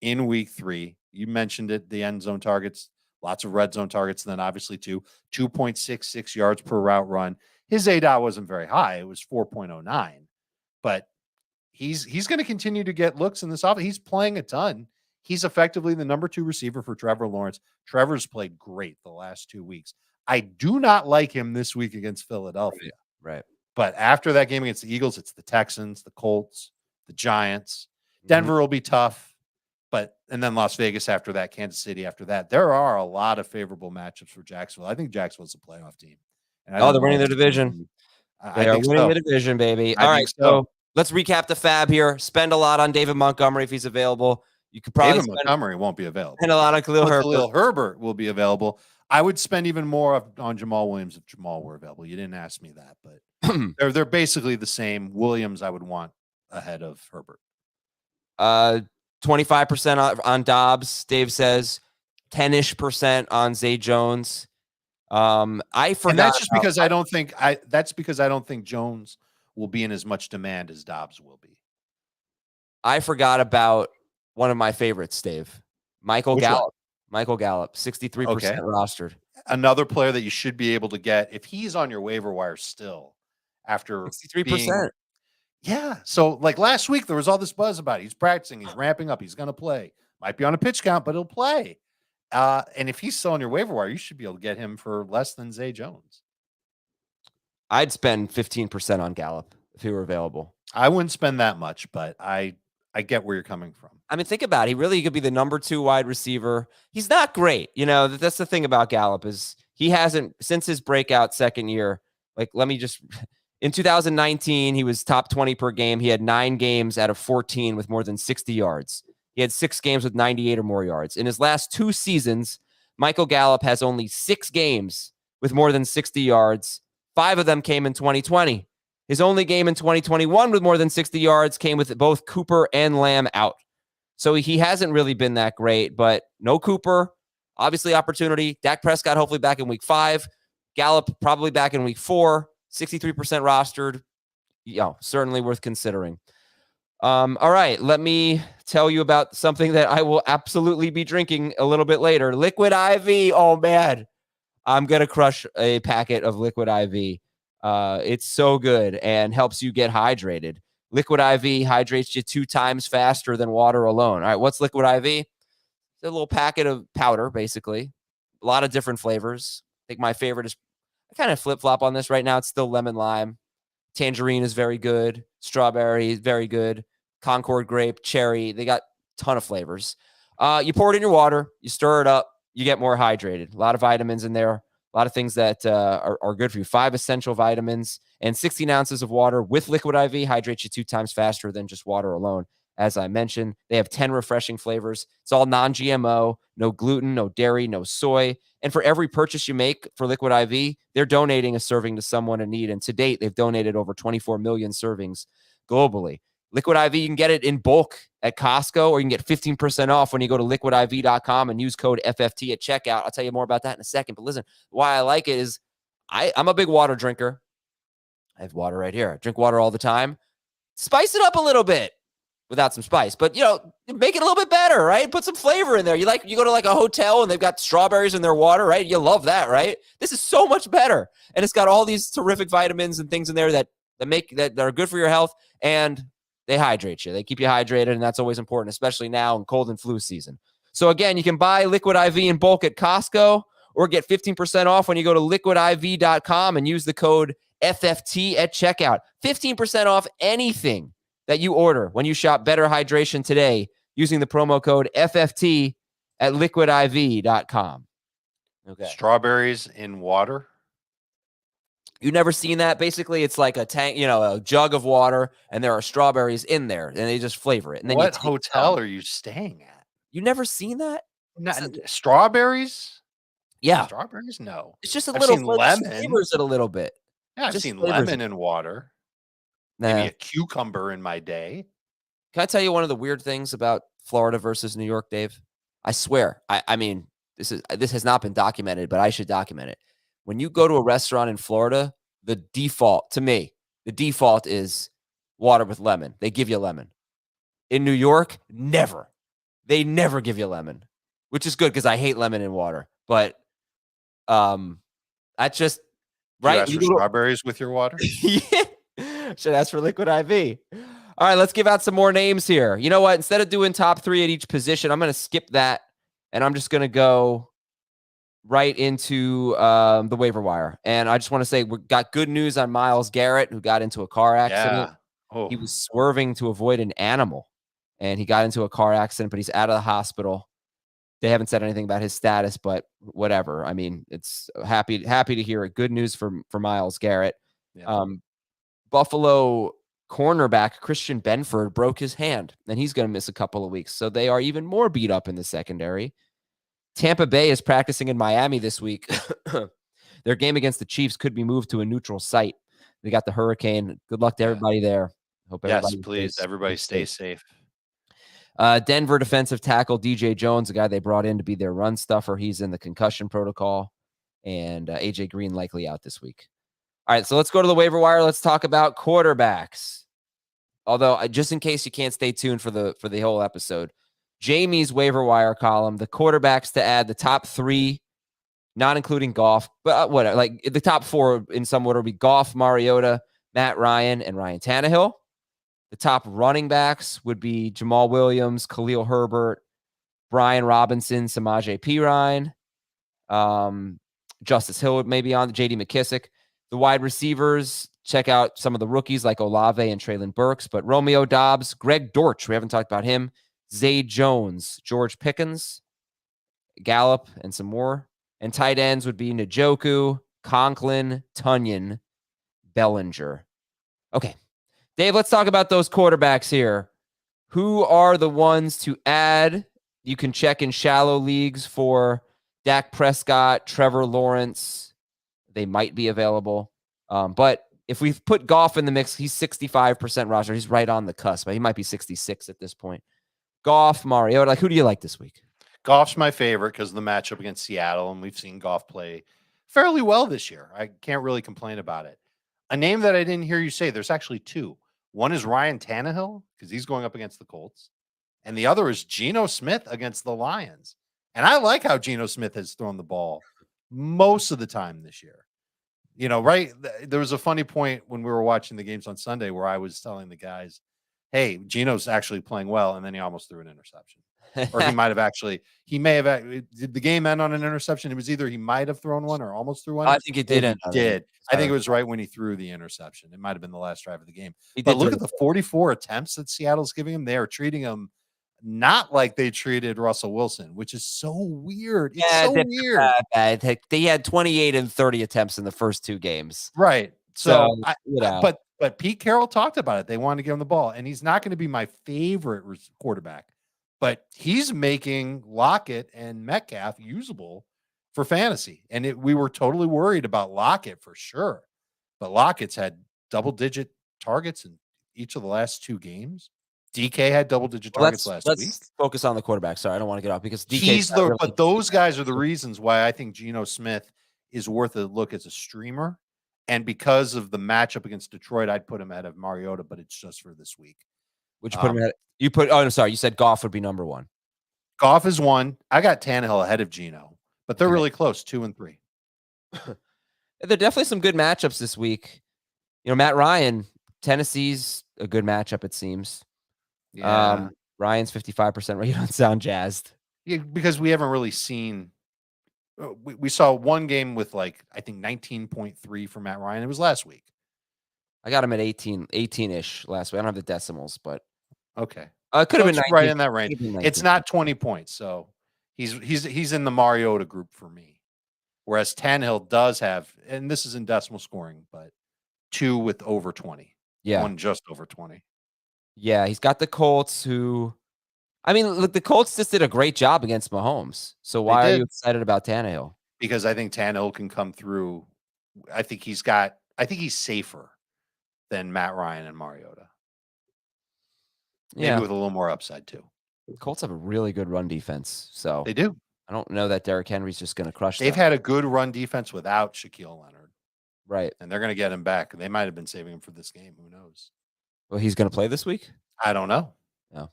in week 3. You mentioned it, the end zone targets, lots of red zone targets, and then obviously 2.66 yards per route run. His ADOT wasn't very high. It was 4.09. But he's going to continue to get looks in this offense. He's playing a ton. He's effectively the number 2 receiver for Trevor Lawrence. Trevor's played great the last 2 weeks. I do not like him this week against Philadelphia. Right. But after that game against the Eagles, it's the Texans, the Colts, the Giants. Denver will be tough. And then Las Vegas after that, Kansas City after that. There are a lot of favorable matchups for Jacksonville. I think Jacksonville's a playoff team. They're winning the division. They are winning the division, baby. All right, so let's recap the FAAB here. Spend a lot on David Montgomery if he's available. You could probably David Montgomery won't be available. And a lot on Khalil Herbert. Khalil Herbert will be available. I would spend even more on Jamal Williams if Jamal were available. You didn't ask me that, but they're basically the same. Williams, I would want ahead of Herbert. 25% on Dobbs. Dave says 10-ish% on Zay Jones. I forgot. And that's just because I don't think that's because I don't think Jones will be in as much demand as Dobbs will be. I forgot about one of my favorites, Dave. Michael Gallup. Michael Gallup, 63% rostered. Another player that you should be able to get if he's on your waiver wire still after 63%. Yeah. So like last week, there was all this buzz about it. He's practicing, he's ramping up, he's going to play. Might be on a pitch count, but he'll play. And if he's still on your waiver wire, you should be able to get him for less than Zay Jones. I'd spend 15% on Gallup if he were available. I wouldn't spend that much, but I get where you're coming from. I mean, think about it. He could be the number 2 wide receiver. He's not great. That's the thing about Gallup is he hasn't, since his breakout second year, in 2019, he was top 20 per game. He had 9 games out of 14 with more than 60 yards. He had 6 games with 98 or more yards. In his last 2 seasons, Michael Gallup has only 6 games with more than 60 yards. 5 of them came in 2020. His only game in 2021 with more than 60 yards came with both Cooper and Lamb out. So he hasn't really been that great, but no Cooper, obviously opportunity. Dak Prescott hopefully back in week 5. Gallup probably back in week 4. 63% rostered. Certainly worth considering. All right, let me tell you about something that I will absolutely be drinking a little bit later. Liquid IV. Oh, man. I'm going to crush a packet of Liquid IV. It's so good and helps you get hydrated. Liquid IV hydrates you 2 times faster than water alone. All right, what's Liquid IV? It's a little packet of powder, basically. A lot of different flavors. I think my favorite is, I kind of flip-flop on this right now. It's still lemon lime. Tangerine is very good. Strawberry is very good. Concord grape, cherry. They got a ton of flavors. You pour it in your water. You stir it up. You get more hydrated. A lot of vitamins in there. A lot of things that are good for you. 5 essential vitamins and 16 ounces of water with Liquid IV hydrates you 2 times faster than just water alone. As I mentioned, they have 10 refreshing flavors. It's all non-GMO, no gluten, no dairy, no soy. And for every purchase you make for Liquid IV, they're donating a serving to someone in need. And to date, they've donated over 24 million servings globally. Liquid IV, you can get it in bulk at Costco, or you can get 15% off when you go to liquidiv.com and use code FFT at checkout. I'll tell you more about that in a second. But listen, why I like it is I'm a big water drinker. I have water right here. I drink water all the time. Spice it up a little bit without some spice, but make it a little bit better, right? Put some flavor in there. You go to like a hotel and they've got strawberries in their water, right? You love that, right? This is so much better. And it's got all these terrific vitamins and things in there that are good for your health, and they hydrate you. They keep you hydrated, and that's always important, especially now in cold and flu season. So again, you can buy Liquid IV in bulk at Costco or get 15% off when you go to liquidiv.com and use the code FFT at checkout. 15% off anything that you order when you shop Better Hydration today using the promo code FFT at liquidiv.com. Okay. Strawberries in water. You've never seen that? Basically, it's like a tank, a jug of water, and there are strawberries in there, and they just flavor it. And then what hotel are you staying at? You never seen that? Strawberries? Yeah. Strawberries? No. It's just a I've little seen lemon. flavors it a little bit. Yeah, I've seen lemon in water. Nah. Maybe a cucumber in my day. Can I tell you one of the weird things about Florida versus New York, Dave? I swear. I mean, this has not been documented, but I should document it. When you go to a restaurant in Florida, the default is water with lemon. They give you lemon. In New York, never. They never give you lemon, which is good because I hate lemon in water. But that's just right. You ask for strawberries with your water? Yeah. Should ask for Liquid IV. All right, let's give out some more names here. You know what? Instead of doing top 3 at each position, I'm going to skip that, and I'm just going to go right into the waiver wire. And I just want to say we got good news on Myles Garrett, who got into a car accident. Yeah. Oh. He was swerving to avoid an animal, and he got into a car accident, but he's out of the hospital. They haven't said anything about his status, but whatever. I mean, it's happy to hear it. Good news for Myles Garrett. Yeah. Buffalo cornerback Christian Benford broke his hand, and he's going to miss a couple of weeks. So they are even more beat up in the secondary. Tampa Bay is practicing in Miami this week. Their game against the Chiefs could be moved to a neutral site. They got the hurricane. Good luck to everybody there. Hope everybody please. Everybody stay safe. Denver defensive tackle DJ Jones, the guy they brought in to be their run stuffer. He's in the concussion protocol. And AJ Green likely out this week. All right, so let's go to the waiver wire. Let's talk about quarterbacks. Although, just in case you can't stay tuned for the whole episode, Jamey's waiver wire column, the quarterbacks to add, the top 3, not including Goff, but whatever, like the top 4 in some order would be Goff, Mariota, Matt Ryan, and Ryan Tannehill. The top running backs would be Jamal Williams, Khalil Herbert, Brian Robinson, Samaje Perine, Justice Hill may be on, J.D. McKissick. The wide receivers, check out some of the rookies like Olave and Treylon Burks, but Romeo Doubs, Greg Dortch, we haven't talked about him, Zay Jones, George Pickens, Gallup, and some more. And tight ends would be Njoku, Conklin, Tunyon, Bellinger. Okay, Dave, let's talk about those quarterbacks here. Who are the ones to add? You can check in shallow leagues for Dak Prescott, Trevor Lawrence. They might be available. But if we put Goff in the mix, he's 65% roster. He's right on the cusp. He might be 66 at this point. Goff, Mariota, like who do you like this week? Goff's my favorite because of the matchup against Seattle, and we've seen Goff play fairly well this year. I can't really complain about it. A name that I didn't hear you say, there's actually 2. One is Ryan Tannehill because he's going up against the Colts, and the other is Geno Smith against the Lions. And I like how Geno Smith has thrown the ball most of the time this year. You know, right? There was a funny point when we were watching the games on Sunday where I was telling the guys, hey, Geno's actually playing well, and then he almost threw an interception. Or he may have, did the game end on an interception? It was either he might have thrown one or almost threw one. I think it did end. I think it was right when he threw the interception. It might have been the last drive of the game. He But did look throw at the 44 attempts that Seattle's giving him. They are treating him not like they treated Russell Wilson, which is so weird. It's so weird. Bad. They had 28 and 30 attempts in the first 2 games. Right. So, but Pete Carroll talked about it. They wanted to give him the ball, and he's not going to be my favorite quarterback, but he's making Lockett and Metcalf usable for fantasy. And we were totally worried about Lockett for sure, but Lockett's had double-digit targets in each of the last 2 games. DK had double-digit targets last week. Let's focus on the quarterback. Sorry, I don't want to get off because DK. But those guys are the reasons why I think Geno Smith is worth a look as a streamer. And because of the matchup against Detroit, I'd put him ahead of Mariota, but it's just for this week. Would you put him ahead? I'm sorry. You said Goff would be number 1. Goff is 1. I got Tannehill ahead of Geno, but they're really close, 2 and 3. There are definitely some good matchups this week. You know, Matt Ryan, Tennessee's a good matchup, it seems. Yeah. Ryan's 55% rate on sound jazzed. Yeah, because we haven't really seen. We saw one game with I think 19.3 for Matt Ryan. It was last week. I got him at 18-ish last week. I don't have the decimals, but okay. It could have been 19, right in that range. It's not 20 points, so he's in the Mariota group for me. Whereas Tannehill does have, and this is in decimal scoring, but 2 with over 20. Yeah, 1 just over 20. Yeah, he's got the Colts who. I mean, look, the Colts just did a great job against Mahomes. So why are you excited about Tannehill? Because I think Tannehill can come through. I think he's safer than Matt Ryan and Mariota. Maybe with a little more upside too. The Colts have a really good run defense. So they do. I don't know that Derrick Henry's just going to crush them. They've had a good run defense without Shaquille Leonard. Right. And they're going to get him back. They might have been saving him for this game. Who knows? Well, he's going to play this week? I don't know. No.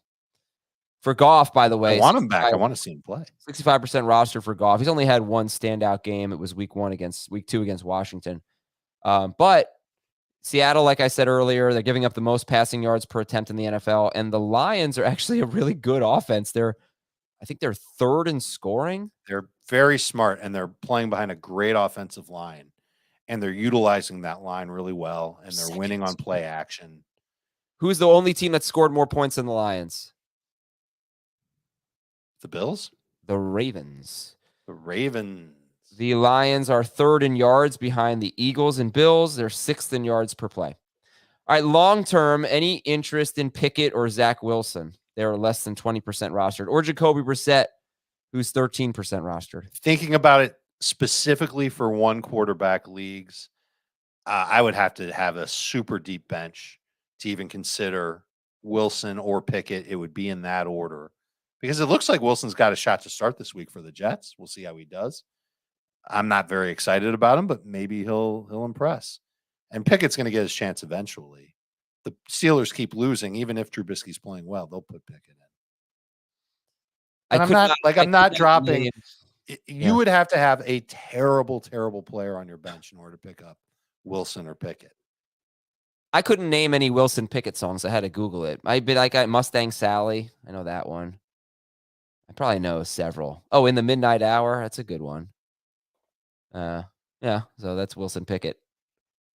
For Goff, by the way, I want him back. I want to see him play. 65% roster for Goff. He's only had 1 standout game. It was week 2 against Washington. But Seattle, like I said earlier, they're giving up the most passing yards per attempt in the NFL. And the Lions are actually a really good offense. I think they're 3rd in scoring. They're very smart, and they're playing behind a great offensive line. And they're utilizing that line really well. And they're winning on play action. Who's the only team that scored more points than the Lions? The Bills? The Ravens. The Ravens. The Lions are 3rd in yards behind the Eagles and Bills. They're 6th in yards per play. All right, long term, any interest in Pickett or Zach Wilson? They're less than 20% rostered. Or Jacoby Brissett, who's 13% rostered. Thinking about it specifically for 1 quarterback leagues, I would have to have a super deep bench to even consider Wilson or Pickett. It would be in that order. Because it looks like Wilson's got a shot to start this week for the Jets. We'll see how he does. I'm not very excited about him, but maybe he'll impress. And Pickett's going to get his chance eventually. The Steelers keep losing, even if Trubisky's playing well, they'll put Pickett in. And I'm not dropping. You would have to have a terrible, terrible player on your bench in order to pick up Wilson or Pickett. I couldn't name any Wilson Pickett songs. I had to Google it. I got Mustang Sally. I know that one. I probably know several. Oh, In the Midnight Hour. That's a good one. Yeah. So that's Wilson Pickett,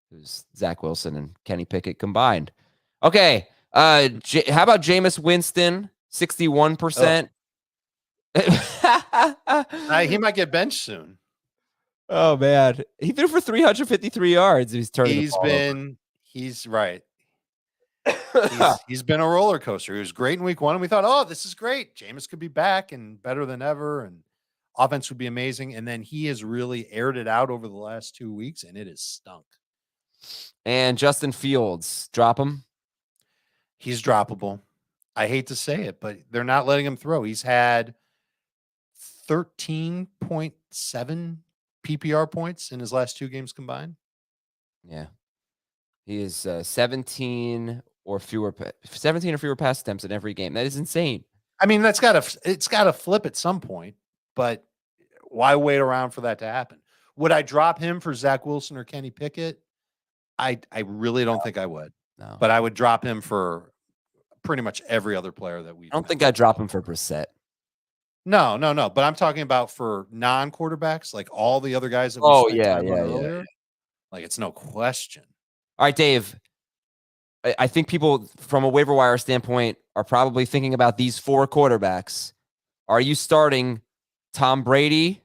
who's Zach Wilson and Kenny Pickett combined. Okay. How about Jameis Winston? 61%. He might get benched soon. Oh man, he threw for 353 yards. He's right. He's been a roller coaster. He was great in week 1, and we thought, oh, this is great. Jameis could be back and better than ever, and offense would be amazing. And then he has really aired it out over the last 2 weeks, and it has stunk. And Justin Fields, drop him. He's droppable. I hate to say it, but they're not letting him throw. He's had 13.7 PPR points in his last 2 games combined. Yeah. He is 17 or fewer pass attempts in every game. That is insane. I mean, it's got to flip at some point, but why wait around for that to happen? Would I drop him for Zach Wilson or Kenny Pickett? I really don't think I would. No. But I would drop him for pretty much every other player that we. I don't think I'd drop him for Brissett. No. But I'm talking about for non-quarterbacks, like all the other guys that we Oh, spent yeah, time on yeah. earlier. Like, it's no question. All right, Dave. I think people from a waiver wire standpoint are probably thinking about these 4 quarterbacks. Are you starting Tom Brady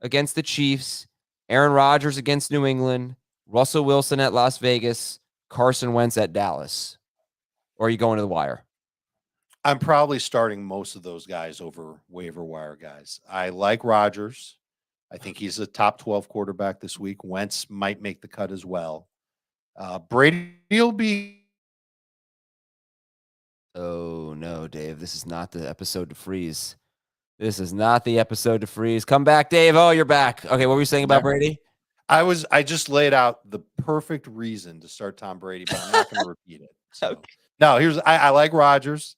against the Chiefs, Aaron Rodgers against New England, Russell Wilson at Las Vegas, Carson Wentz at Dallas? Or are you going to the wire? I'm probably starting most of those guys over waiver wire guys. I like Rodgers. I think he's a top 12 quarterback this week. Wentz might make the cut as well. Brady will be. Oh, no, Dave. This is not the episode to freeze. This is not the episode to freeze. Come back, Dave. Oh, you're back. Okay, what were you saying about Brady? I just laid out the perfect reason to start Tom Brady, but I'm not going to repeat it. So. Okay. No, I like Rodgers.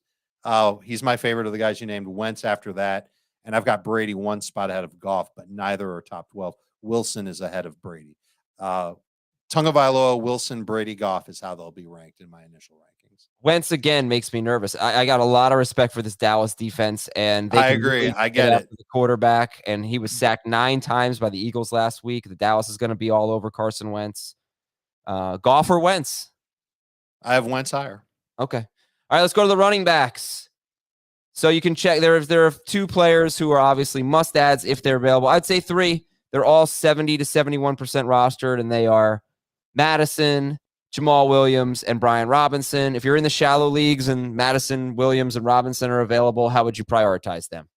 He's my favorite of the guys you named. Wentz after that. And I've got Brady one spot ahead of Goff, but neither are top 12. Wilson is ahead of Brady. Tagovailoa, Wilson, Brady, Goff is how they'll be ranked in my initial rankings. Wentz again makes me nervous. I got a lot of respect for this Dallas defense, and they I agree. Really I get it. The quarterback, and he was sacked 9 times by the Eagles last week. The Dallas is going to be all over Carson Wentz. Goff or Wentz? I have Wentz higher. Okay. All right, let's go to the running backs. So you can check. There are 2 players who are obviously must-adds if they're available. I'd say 3. They're all 70 to 71% rostered, and they are Madison, Jamal Williams, and Brian Robinson. If you're in the shallow leagues and Madison, Williams, and Robinson are available, how would you prioritize them?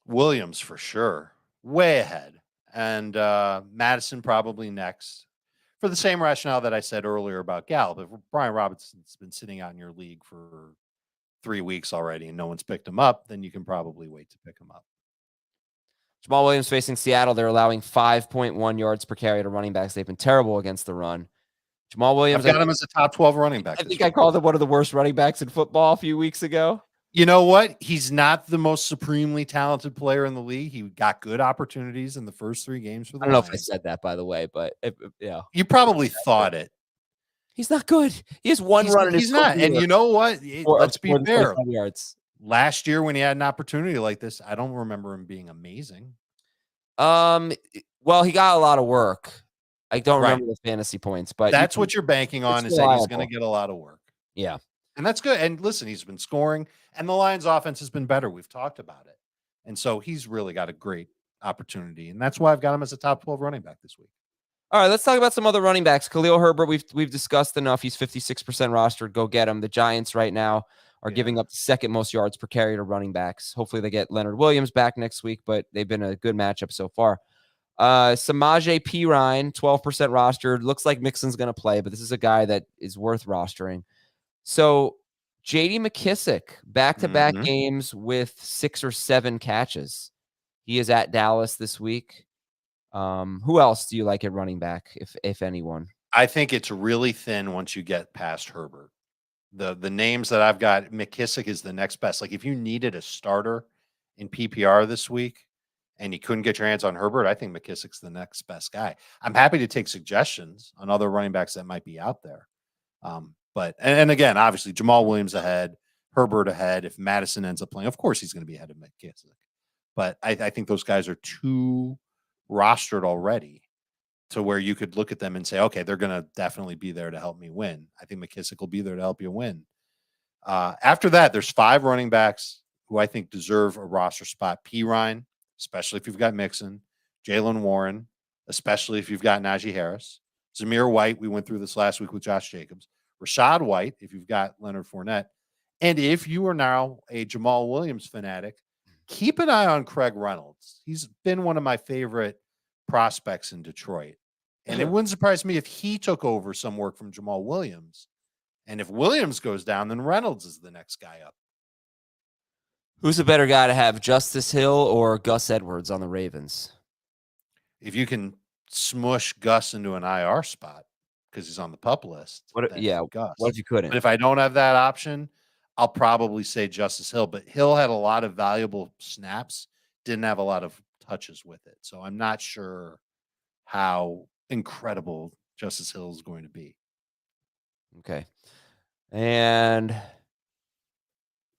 Williams for sure. Way ahead. And Madison probably next. For the same rationale that I said earlier about Gallup. If Brian Robinson's been sitting out in your league for 3 weeks already and no one's picked him up, then you can probably wait to pick him up. Jamal Williams facing Seattle. They're allowing 5.1 yards per carry to running backs. They've been terrible against the run. Jamal Williams. I've got him as a top 12 running back. I think I called him one of the worst running backs in football a few weeks ago. You know what? He's not the most supremely talented player in the league. He got good opportunities in the first 3 games for the I don't know Lions. if I said that, by the way, but yeah. You probably thought it. He's not good. He has one run in his not. And you know what? Let's be fair. Yards. Last year when he had an opportunity like this, I don't remember him being amazing. Well, he got a lot of work. I don't remember the fantasy points, but that's what you're banking on, is that he's going to get a lot of work. Yeah. And that's good. And listen, he's been scoring, and the Lions offense has been better. We've talked about it. And so he's really got a great opportunity. And that's why I've got him as a top 12 running back this week. All right, let's talk about some other running backs. Khalil Herbert, we've discussed enough. He's 56% rostered. Go get him. The Giants right now are giving up the 2nd most yards per carry to running backs. Hopefully they get Leonard Williams back next week, but they've been a good matchup so far. Samaje Perine, 12% rostered. Looks like Mixon's going to play, but this is a guy that is worth rostering. So J.D. McKissic, back-to-back games with 6 or 7 catches. He is at Dallas this week. Who else do you like at running back, if anyone? I think it's really thin once you get past Herbert. The names that I've got, McKissic is the next best. Like, if you needed a starter in PPR this week and you couldn't get your hands on Herbert, I think McKissic's the next best guy. I'm happy to take suggestions on other running backs that might be out there. But again, obviously Jamal Williams ahead, Herbert ahead. If Madison ends up playing, of course he's going to be ahead of McKissic. But I think those guys are too rostered already to where you could look at them and say, okay, they're going to definitely be there to help me win. I think McKissic will be there to help you win. After that, there's 5 running backs who I think deserve a roster spot. Perine, especially if you've got Mixon. Jaylen Warren, especially if you've got Najee Harris. Zamir White, we went through this last week with Josh Jacobs. Rashad White, if you've got Leonard Fournette. And if you are now a Jamal Williams fanatic, keep an eye on Craig Reynolds. He's been one of my favorite prospects in Detroit. And it wouldn't surprise me if he took over some work from Jamal Williams. And if Williams goes down, then Reynolds is the next guy up. Who's a better guy to have, Justice Hill or Gus Edwards on the Ravens? If you can smush Gus into an IR spot because he's on the PUP list. Gus. What if you couldn't? But if I don't have that option, I'll probably say Justice Hill. But Hill had a lot of valuable snaps, didn't have a lot of touches with it. So I'm not sure how incredible Justice Hill is going to be. Okay. And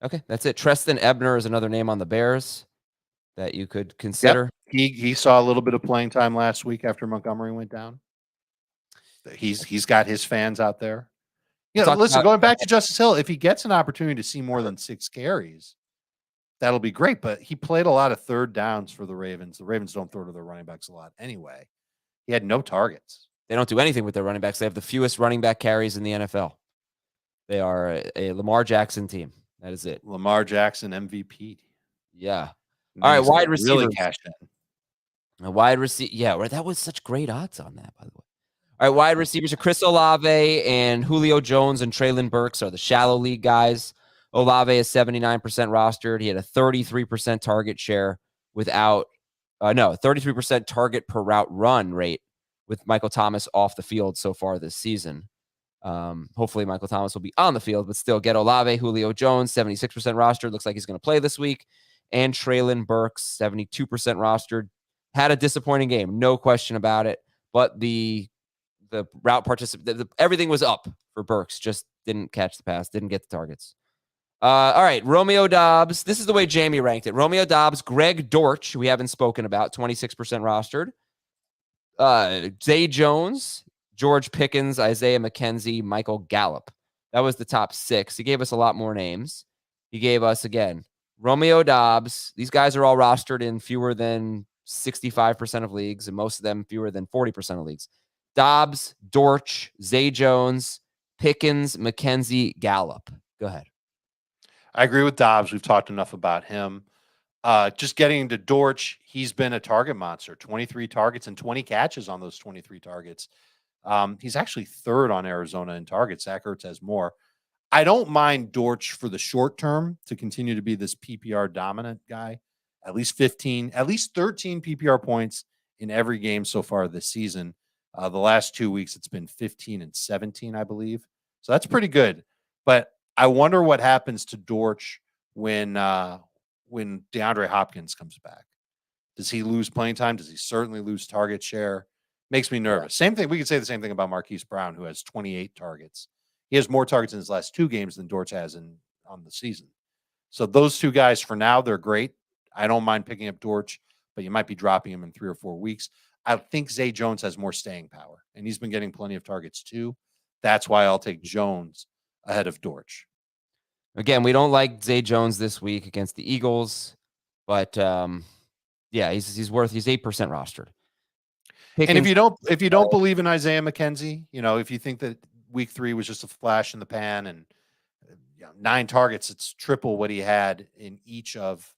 okay, that's it. Treston Ebner is another name on the Bears that you could consider. Yep. He saw a little bit of playing time last week after Montgomery went down. He's got his fans out there. Listen, going back to Justice Hill, if he gets an opportunity to see more than 6 carries, that'll be great. But he played a lot of third downs for the Ravens. The Ravens don't throw to their running backs a lot anyway. He had no targets. They don't do anything with their running backs. They have the fewest running back carries in the NFL. They are a Lamar Jackson team. That is it. Lamar Jackson MVP. Yeah. All right, wide receivers. Really cashed in. A wide receiver. Yeah, that was such great odds on that, by the way. All right, wide receivers are Chris Olave and Julio Jones and Treylon Burks are the shallow league guys. Olave is 79% rostered. He had a 33% target share without 33% target per route run rate with Michael Thomas off the field so far this season. Hopefully Michael Thomas will be on the field, but still get Olave, Julio Jones, 76% rostered. Looks like he's going to play this week. And Treylon Burks, 72% rostered. Had a disappointing game, no question about it. But the route participant, everything was up for Burks. Just didn't catch the pass, didn't get the targets. All right, Romeo Doubs. This is the way Jamey ranked it. Romeo Doubs, Greg Dortch, who we haven't spoken about, 26% rostered. Zay Jones, George Pickens, Isaiah McKenzie, Michael Gallup. That was the top 6. He gave us a lot more names. He gave us, again, Romeo Doubs. These guys are all rostered in fewer than 65% of leagues, and most of them fewer than 40% of leagues. Doubs, Dortch, Zay Jones, Pickens, McKenzie, Gallup. Go ahead. I agree with Dobbs. We've talked enough about him. Just getting into Dortch, he's been a target monster. 23 targets and 20 catches on those 23 targets. He's actually 3rd on Arizona in targets. Zach Ertz has more. I don't mind Dortch for the short term to continue to be this PPR dominant guy. At least 13 PPR points in every game so far this season. The last 2 weeks, it's been 15 and 17, I believe. So that's pretty good. But I wonder what happens to Dortch when DeAndre Hopkins comes back. Does he lose playing time? Does he certainly lose target share? Makes me nervous. Same thing. We could say the same thing about Marquise Brown, who has 28 targets. He has more targets in his last 2 games than Dortch has on the season. So those 2 guys, for now, they're great. I don't mind picking up Dortch, but you might be dropping him in 3 or 4 weeks. I think Zay Jones has more staying power, and he's been getting plenty of targets too. That's why I'll take Jones ahead of Dortch. Again, we don't like Zay Jones this week against the Eagles, but yeah, he's 8% rostered. And if you don't believe in Isaiah McKenzie, if you think that week 3 was just a flash in the pan and 9 targets, it's triple what he had in each of,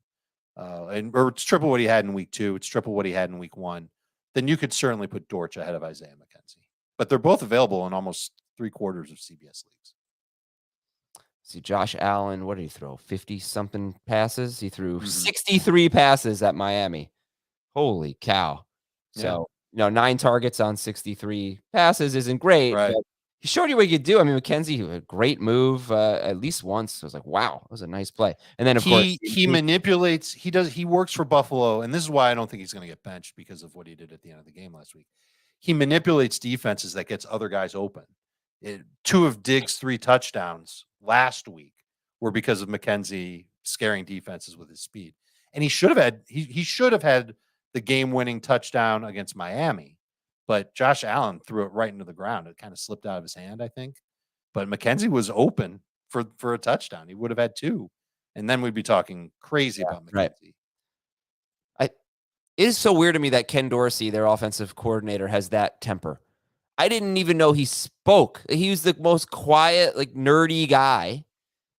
or it's triple what he had in week 2. It's triple what he had in week 1. Then you could certainly put Dortch ahead of Isaiah McKenzie. But they're both available in almost 3/4 of CBS leagues. See, Josh Allen, what did he throw? 50-something passes? He threw 63 passes at Miami. Holy cow. So, 9 targets on 63 passes isn't great. Right. But he showed you what you could do. I mean, McKenzie, a great move at least once. I was like, wow, that was a nice play. And then, of course, he manipulates. He works for Buffalo. And this is why I don't think he's going to get benched because of what he did at the end of the game last week. He manipulates defenses that gets other guys open. 2 of Diggs' 3 touchdowns last week were because of McKenzie scaring defenses with his speed. And he should have had the game-winning touchdown against Miami. But Josh Allen threw it right into the ground. It kind of slipped out of his hand, I think. But McKenzie was open for a touchdown. He would have had 2. And then we'd be talking crazy about McKenzie. Right. It is so weird to me that Ken Dorsey, their offensive coordinator, has that temper. I didn't even know he spoke. He was the most quiet, nerdy guy.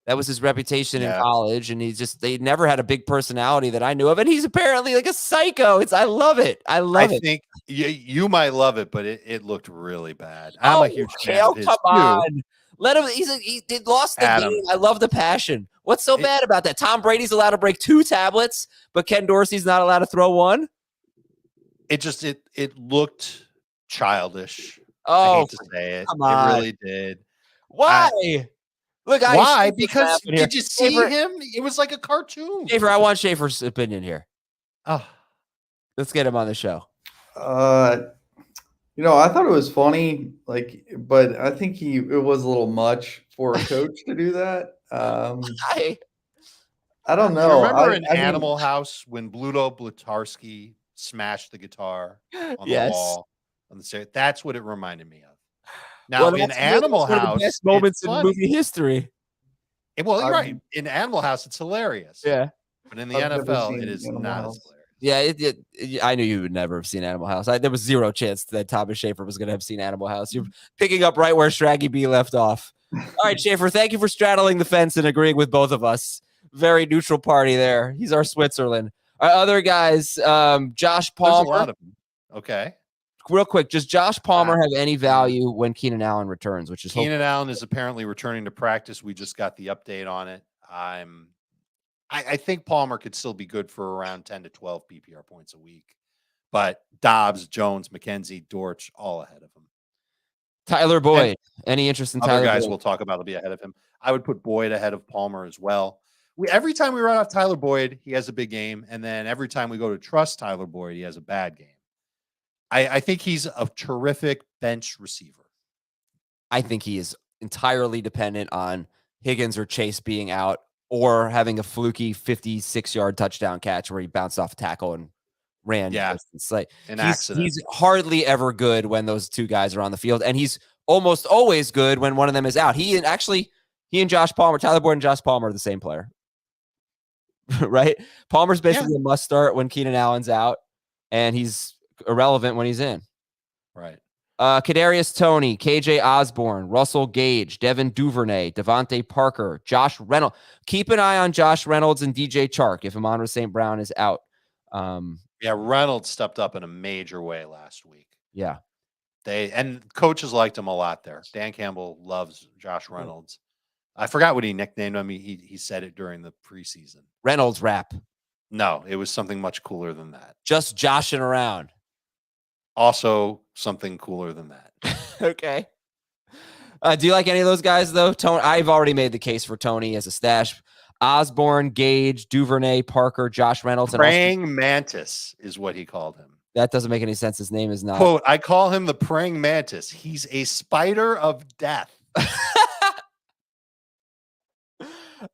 That was his reputation in college. And they never had a big personality that I knew of. And he's apparently like a psycho. I love it. I think you might love it, but it looked really bad. I'm a huge fan of his come on. Let him. He lost the game. I love the passion. What's so bad about that? Tom Brady's allowed to break 2 tablets, but Ken Dorsey's not allowed to throw 1. It looked childish. Oh, I hate to say it. Come on. It really did. Why? Why? Because did you see him? It was like a cartoon. Schaefer, I want Schaefer's opinion here. Oh, Let's get him on the show. I thought it was funny, but I think it was a little much for a coach to do that. I don't know. Remember in Animal House when Bluto Blutarsky smashed the guitar on the wall on the stairs? That's what it reminded me of. Now in Animal House, one of the best moments in movie history. Well, you're right. In Animal House, it's hilarious. Yeah, but in the NFL, it is not as hilarious. Yeah, I knew you would never have seen Animal House. There was zero chance that Thomas Schaefer was going to have seen Animal House. You're picking up right where Straggy B left off. All right, Schaefer, thank you for straddling the fence and agreeing with both of us. Very neutral party there. He's our Switzerland. Our other guys, Josh Palmer. There's a lot of them. Okay. Real quick, does Josh Palmer have any value when Keenan Allen returns? Keenan Allen is apparently returning to practice. We just got the update on it. I think Palmer could still be good for around 10 to 12 PPR points a week, but Dobbs, Jones, McKenzie, Dortch, all ahead of him. Tyler Boyd, any interest in Tyler Boyd? Other guys Boyd? we'll talk about will be ahead of him. I would put Boyd ahead of Palmer as well. Every time we run off Tyler Boyd, he has a big game, and then every time we go to trust Tyler Boyd, he has a bad game. I think he's a terrific bench receiver. I think he is entirely dependent on Higgins or Chase being out or having a fluky 56-yard touchdown catch where he bounced off a tackle and ran. Yeah, it's like an accident. He's hardly ever good when those two guys are on the field, and he's almost always good when one of them is out. He and Josh Palmer, Tyler Boyd and Josh Palmer are the same player, right? Palmer's basically a must start when Keenan Allen's out, and he's irrelevant when he's in. Right. Kadarius Toney, KJ Osborne, Russell Gage, Devin Duvernay, Devontae Parker, Josh Reynolds. Keep an eye on Josh Reynolds and DJ Chark if Amon-Ra St. Brown is out. Reynolds stepped up in a major way last week. Yeah. And coaches liked him a lot there. Dan Campbell loves Josh Reynolds. I forgot what he nicknamed him. He said it during the preseason. Reynolds rap. No, it was something much cooler than that. Just joshing around. Also something cooler than that. Okay. Do you like any of those guys, though? Tony, I've already made the case for Toney as a stash. Osborne, Gage, Duvernay, Parker, Josh Reynolds. Praying mantis is what he called him. That doesn't make any sense. His name is not. Quote, I call him the praying mantis. He's a spider of death.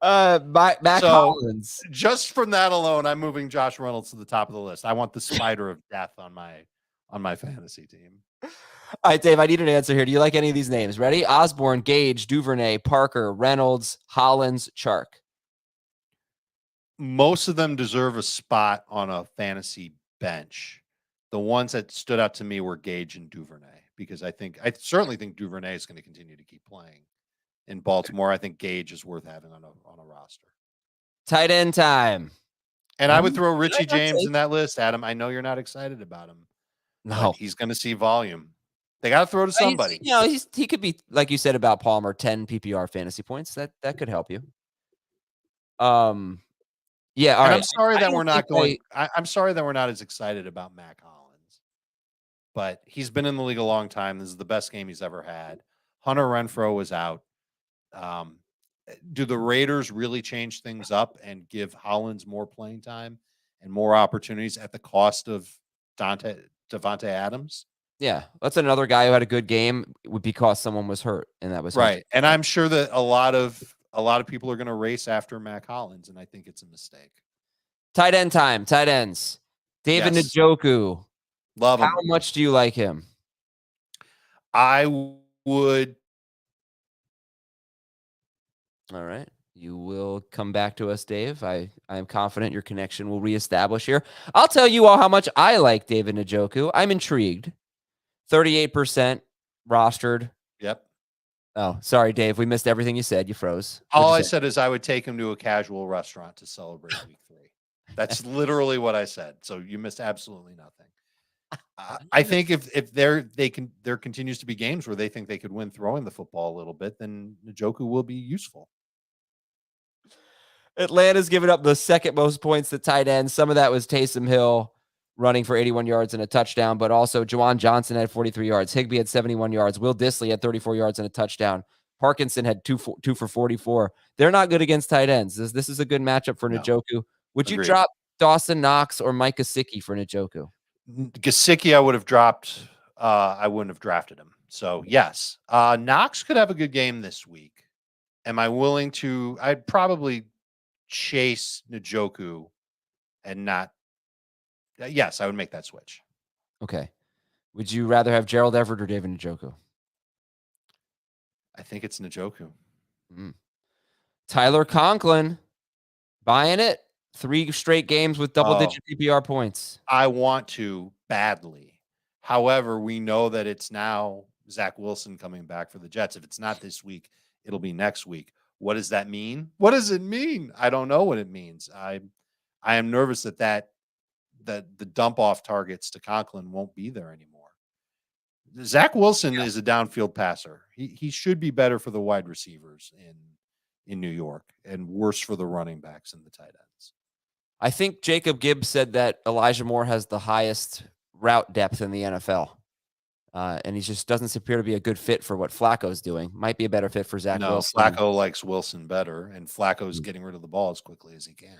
Matt Collins. Just from that alone, I'm moving Josh Reynolds to the top of the list. I want the spider of death on my fantasy team. All right, Dave, I need an answer here. Do you like any of these names? Ready? Osborne, Gage, Duvernay, Parker, Reynolds, Hollins, Chark. Most of them deserve a spot on a fantasy bench. The ones that stood out to me were Gage and Duvernay, because I certainly think Duvernay is going to continue to keep playing in Baltimore. I think Gage is worth having on a roster. Tight end time. And I would throw Richie James in that list, Adam. I know you're not excited about him. No, he's going to see volume. They got to throw to somebody. He could be, like you said about Palmer, 10 PPR fantasy points. That could help you. Yeah, all right. I'm sorry that we're not going. I'm sorry that we're not as excited about Mac Hollins, but he's been in the league a long time. This is the best game he's ever had. Hunter Renfrow was out. Do the Raiders really change things up and give Hollins more playing time and more opportunities at the cost of Davante Adams? Yeah, that's another guy who had a good game because someone was hurt, and that was right. And I'm sure that a lot of people are going to race after Mac Hollins, and I think it's a mistake. Tight end time. Tight ends. David Njoku. Love him. How much do you like him? I would. All right. You will come back to us, Dave. I am confident your connection will reestablish here. I'll tell you all how much I like David Njoku. I'm intrigued. 38% rostered. Yep. Oh, sorry, Dave. We missed everything you said. You froze. All I said is I would take him to a casual restaurant to celebrate week 3. That's literally what I said. So you missed absolutely nothing. I think if there continues to be games where they think they could win throwing the football a little bit, then Njoku will be useful. Atlanta's given up the second most points to tight end. Some of that was Taysom Hill running for 81 yards and a touchdown, but also Juwan Johnson had 43 yards. Higbee had 71 yards. Will Dissly had 34 yards and a touchdown. Parkinson had 2 for 44. They're not good against tight ends. This is a good matchup for Njoku. Would you drop Dawson Knox or Mike Gesicki for Njoku? Gesicki, I would have dropped. I wouldn't have drafted him. So yes, Knox could have a good game this week. Am I willing to? I'd probably chase Njoku and not. Yes, I would make that switch. Okay. Would you rather have Gerald Everett or David Njoku? I think it's Njoku. Tyler Conklin, buying it. 3 straight games with double-digit PPR points. I want to badly. However, we know that it's now Zach Wilson coming back for the Jets. If it's not this week, it'll be next week. What does that mean? What does it mean? I don't know what it means. I am nervous that the dump off targets to Conklin won't be there anymore. Zach Wilson is a downfield passer. He should be better for the wide receivers in New York and worse for the running backs and the tight ends. I think Jacob Gibbs said that Elijah Moore has the highest route depth in the NFL. And he just doesn't appear to be a good fit for what Flacco's doing. Might be a better fit for Zach Wilson. Flacco likes Wilson better, and Flacco's getting rid of the ball as quickly as he can.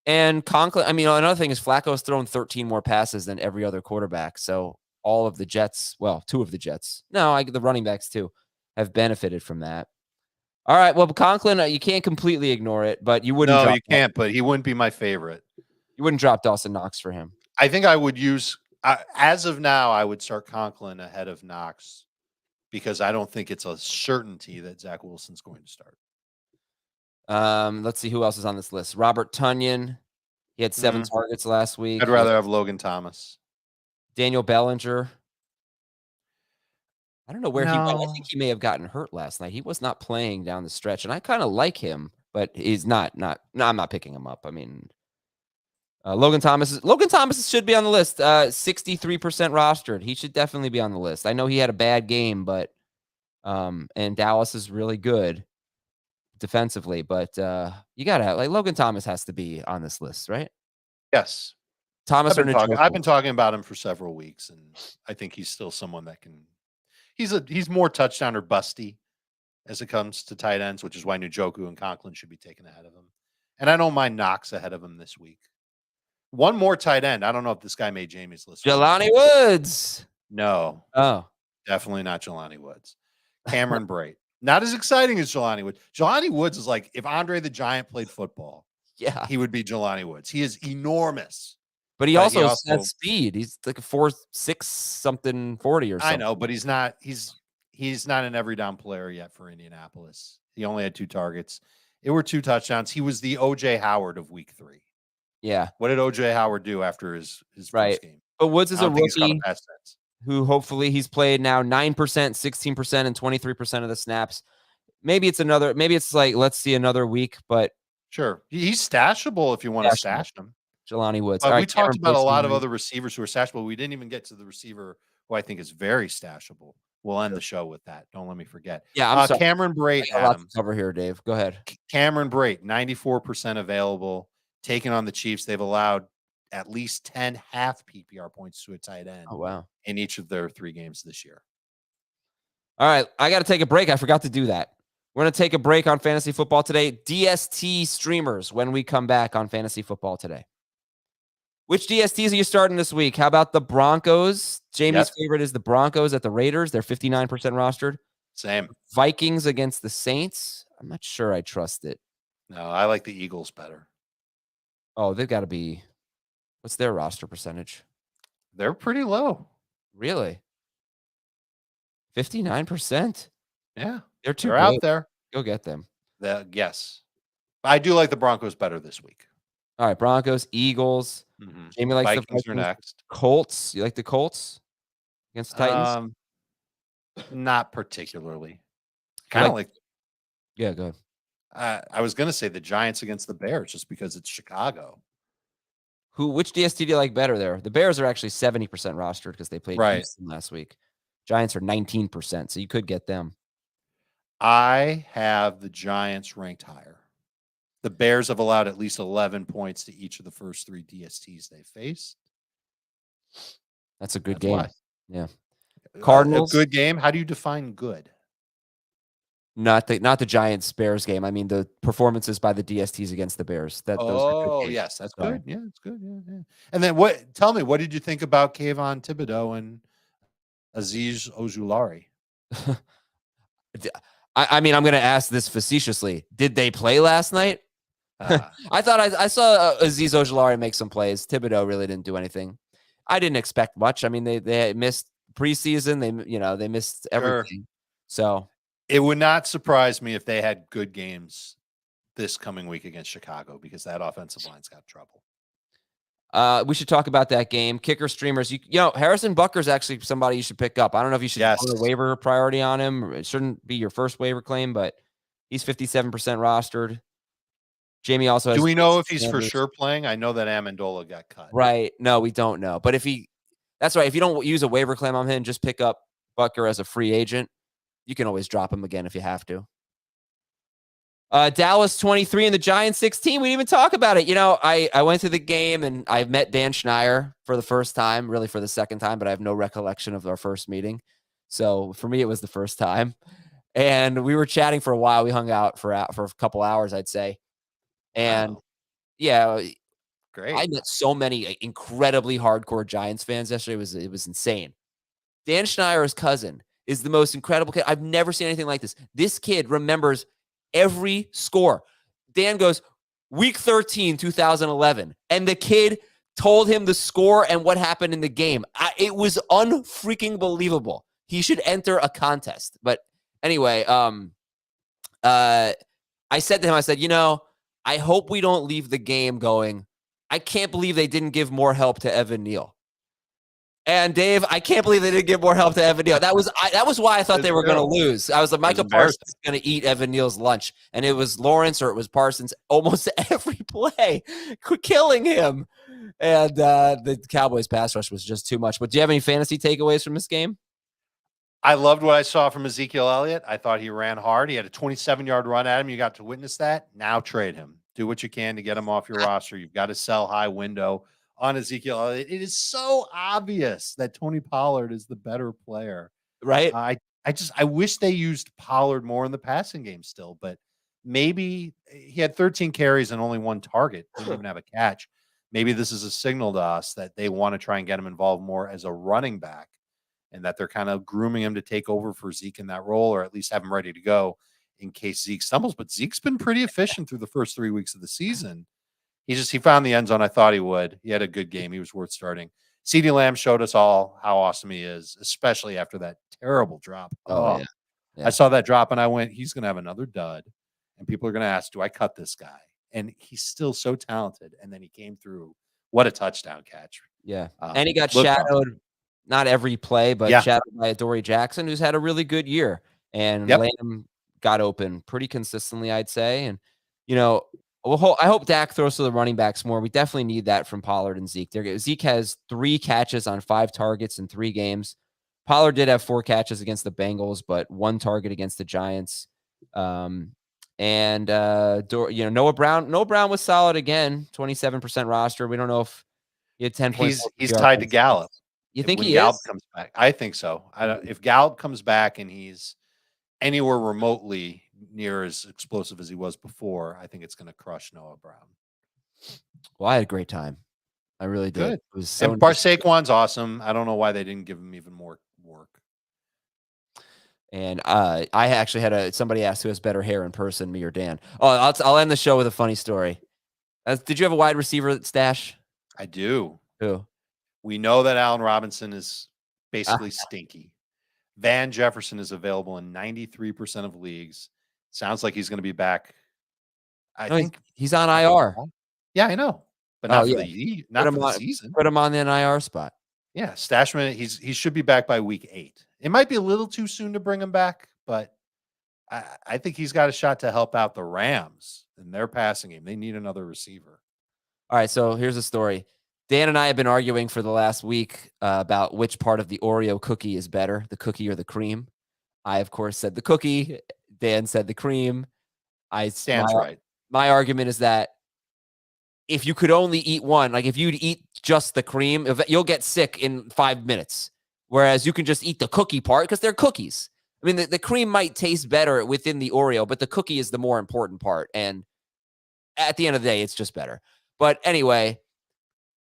And Conklin, I mean, another thing is Flacco's thrown 13 more passes than every other quarterback. So all of the Jets, well, 2 of the Jets, the running backs too, have benefited from that. All right, well, Conklin, you can't completely ignore it, but you wouldn't. No, you can't, but he wouldn't be my favorite. You wouldn't drop Dawson Knox for him. I think I would use, as of now, I would start Conklin ahead of Knox because I don't think it's a certainty that Zach Wilson's going to start. Let's see who else is on this list. Robert Tonyan. He had 7 targets last week. I'd rather have Logan Thomas. Daniel Bellinger. I don't know where he went. I think he may have gotten hurt last night. He was not playing down the stretch, and I kind of like him, but he's not. No, I'm not picking him up. I mean, Logan Thomas should be on the list. 63% rostered. He should definitely be on the list. I know he had a bad game, but and Dallas is really good defensively, but you gotta have, Logan Thomas has to be on this list, right? Yes. Thomas. I've been talking about him for several weeks, and I think he's still someone that can. He's more touchdown or busty as it comes to tight ends, which is why Njoku and Conklin should be taken ahead of him. And I don't mind Knox ahead of him this week. One more tight end. I don't know if this guy made Jamey's list. Jelani Woods. No. Oh. Definitely not Jelani Woods. Cameron Brate. Not as exciting as Jelani Woods. Jelani Woods is like if Andre the Giant played football. Yeah. He would be Jelani Woods. He is enormous. But he also has speed. He's like a 4.6 something 40 or something. I know, but he's not an every down player yet for Indianapolis. He only had 2 targets. It were 2 touchdowns. He was the OJ Howard of week 3. Yeah. What did OJ Howard do after his first game? But Woods is a rookie who hopefully he's played now 9%, 16%, and 23% of the snaps. Maybe it's like, let's see another week, but sure. He's stashable if you want to stash him. Jelani Woods. We talked about a lot of other receivers who are stashable. We didn't even get to the receiver who I think is very stashable. We'll end the show with that. Don't let me forget. Yeah, I'm sorry. Cameron Brate. A lot to cover here, Dave. Go ahead. Cameron Brate, 94% available, taking on the Chiefs. They've allowed at least 10 half PPR points to a tight end. Oh, wow. In each of their 3 games this year. All right, I got to take a break. I forgot to do that. We're going to take a break on fantasy football today. DST Streamers when we come back on fantasy football today. Which DSTs are you starting this week? How about the Broncos? Jamey's favorite is the Broncos at the Raiders. They're 59% rostered. Same. Vikings against the Saints. I'm not sure I trust it. No, I like the Eagles better. Oh, they've got to be. What's their roster percentage? They're pretty low. Really? 59%? Yeah. They're out there. Go get them. Yes. I do like the Broncos better this week. All right, Broncos, Eagles. Jamey likes Vikings the Vikings. Are next. Colts. You like the Colts against the Titans? Not particularly. Kind of like. Yeah, go ahead. I was going to say the Giants against the Bears just because it's Chicago. Which DST do you like better there? The Bears are actually 70% rostered because they played Houston last week. Giants are 19%, so you could get them. I have the Giants ranked higher. The Bears have allowed at least 11 points to each of the first 3 DSTs they faced. That's a good game. Why. Yeah. Cardinals. A good game. How do you define good? Not the Giants Bears game. I mean the performances by the DSTs against the Bears. Those are good games. Yes, that's Sorry. good. Yeah, it's good. Yeah. And then tell me, what did you think about Kayvon Thibodeau and Azeez Ojulari? I mean, I'm going to ask this facetiously. Did they play last night? I thought I saw Azeez Ojulari make some plays. Thibodeau really didn't do anything. I didn't expect much. I mean, they missed preseason. They missed everything. So it would not surprise me if they had good games this coming week against Chicago, because that offensive line's got trouble. We should talk about that game. Kicker streamers. You know, Harrison Butker's actually somebody you should pick up. I don't know if you should put a waiver priority on him. It shouldn't be your first waiver claim, but he's 57% rostered. Jamey also has. Do we know if he's for sure playing? I know that Amendola got cut. Right. No, we don't know. But that's right. If you don't use a waiver claim on him, just pick up Butker as a free agent. You can always drop him again if you have to. Dallas 23 and the Giants 16. We didn't even talk about it. You know, I went to the game and I met Dan Schneier for the first time, really for the second time, but I have no recollection of our first meeting. So for me, it was the first time. And we were chatting for a while. We hung out for a couple hours, I'd say. And yeah, great. I met so many incredibly hardcore Giants fans yesterday. It was insane. Dan Schneier's cousin is the most incredible kid. I've never seen anything like this. This kid remembers every score. Dan goes, week 13, 2011. And the kid told him the score and what happened in the game. It was unfreaking believable. He should enter a contest. But anyway, I said to him, I said, you know, I hope we don't leave the game going, I can't believe they didn't give more help to Evan Neal. And Dave, I can't believe they didn't give more help to Evan Neal. That was why I thought they were going to lose. I was like, Micah Parsons is going to eat Evan Neal's lunch. And it was Lawrence or it was Parsons almost every play, killing him. And the Cowboys pass rush was just too much. But do you have any fantasy takeaways from this game? I loved what I saw from Ezekiel Elliott. I thought he ran hard. He had a 27-yard run at him. You got to witness that. Now trade him. Do what you can to get him off your roster. You've got to sell high window on Ezekiel Elliott. It is so obvious that Tony Pollard is the better player. Right. I wish they used Pollard more in the passing game still, but maybe he had 13 carries and only one target. Didn't even have a catch. Maybe this is a signal to us that they want to try and get him involved more as a running back, and that they're kind of grooming him to take over for Zeke in that role, or at least have him ready to go in case Zeke stumbles. But Zeke's been pretty efficient through the first 3 weeks of the season. He found the end zone. I thought he would. He had a good game. He was worth starting. CeeDee Lamb showed us all how awesome he is, especially after that terrible drop. Yeah. I saw that drop and I went, he's going to have another dud. And people are going to ask, do I cut this guy? And he's still so talented. And then he came through. What a touchdown catch. Yeah. And he got shadowed, not every play, but shadowed by Adoree Jackson, who's had a really good year. And Lamb got open pretty consistently, I'd say. And, you know, I hope Dak throws to the running backs more. We definitely need that from Pollard and Zeke. Zeke has 3 catches on 5 targets in 3 games. Pollard did have 4 catches against the Bengals, but 1 target against the Giants. Noah Brown was solid again, 27% roster. We don't know if he had 10 points. He's tied to Gallup. You think Gallup comes back? I think so. If Gallup comes back and he's anywhere remotely near as explosive as he was before, I think it's going to crush Noah Brown. Well, I had a great time. I really did. Good. It was so and Saquon's awesome. I don't know why they didn't give him even more work. And I actually had somebody asked who has better hair in person, me or Dan. Oh, I'll end the show with a funny story. Did you have a wide receiver stash? I do. Who? We know that Allen Robinson is basically stinky. Van Jefferson is available in 93% of leagues. Sounds like he's going to be back. I think he's on IR. Yeah, I know, but not for the season. Put him on an IR spot. Yeah, Stashman. He should be back by week 8. It might be a little too soon to bring him back, but I think he's got a shot to help out the Rams in their passing game. They need another receiver. All right, so here's the story. Dan and I have been arguing for the last week about which part of the Oreo cookie is better, the cookie or the cream. I, of course, said the cookie. Dan said the cream. Stan's right. My argument is that if you could only eat one, like if you'd eat just the cream, you'll get sick in 5 minutes. Whereas you can just eat the cookie part because they're cookies. I mean, the cream might taste better within the Oreo, but the cookie is the more important part. And at the end of the day, it's just better. But anyway,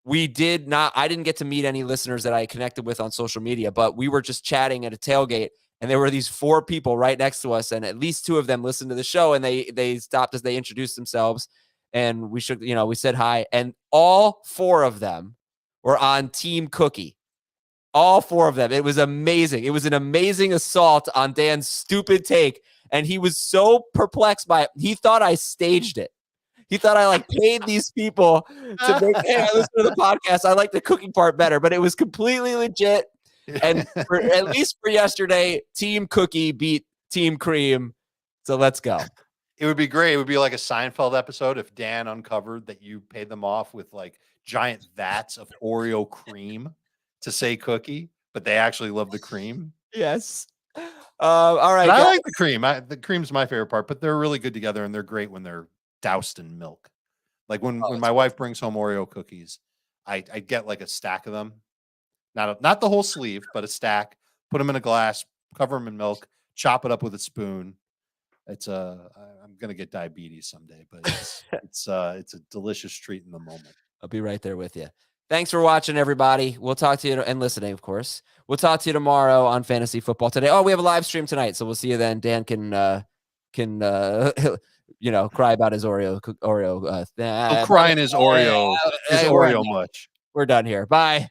I didn't get to meet any listeners that I connected with on social media, but we were just chatting at a tailgate, and there were these 4 people right next to us, and at least 2 of them listened to the show, and they stopped as they introduced themselves, and we said hi, and all 4 of them were on Team Cookie. All 4 of them. It was amazing. It was an amazing assault on Dan's stupid take, and he was so perplexed by it. He thought I staged it. He thought I paid these people to make, hey, I listen to the podcast. I like the cooking part better, but it was completely legit. And at least for yesterday, Team Cookie beat Team Cream. So let's go. It would be great. It would be like a Seinfeld episode if Dan uncovered that you paid them off with giant vats of Oreo cream to say cookie, but they actually love the cream. Yes. All right. I like the cream. The cream's my favorite part, but they're really good together, and they're great when they're doused in milk. Like when my wife brings home Oreo cookies, I get a stack of them. Not the whole sleeve, but a stack. Put them in a glass, cover them in milk, chop it up with a spoon. I'm gonna get diabetes someday, but it's a delicious treat in the moment. I'll be right there with you. Thanks for watching, everybody. We'll talk to you and listening, of course. We'll talk to you tomorrow on Fantasy Football Today. Oh, we have a live stream tonight, so we'll see you then. Dan can cry about his Oreo. He'll cry in his Oreo much. We're done here. Bye.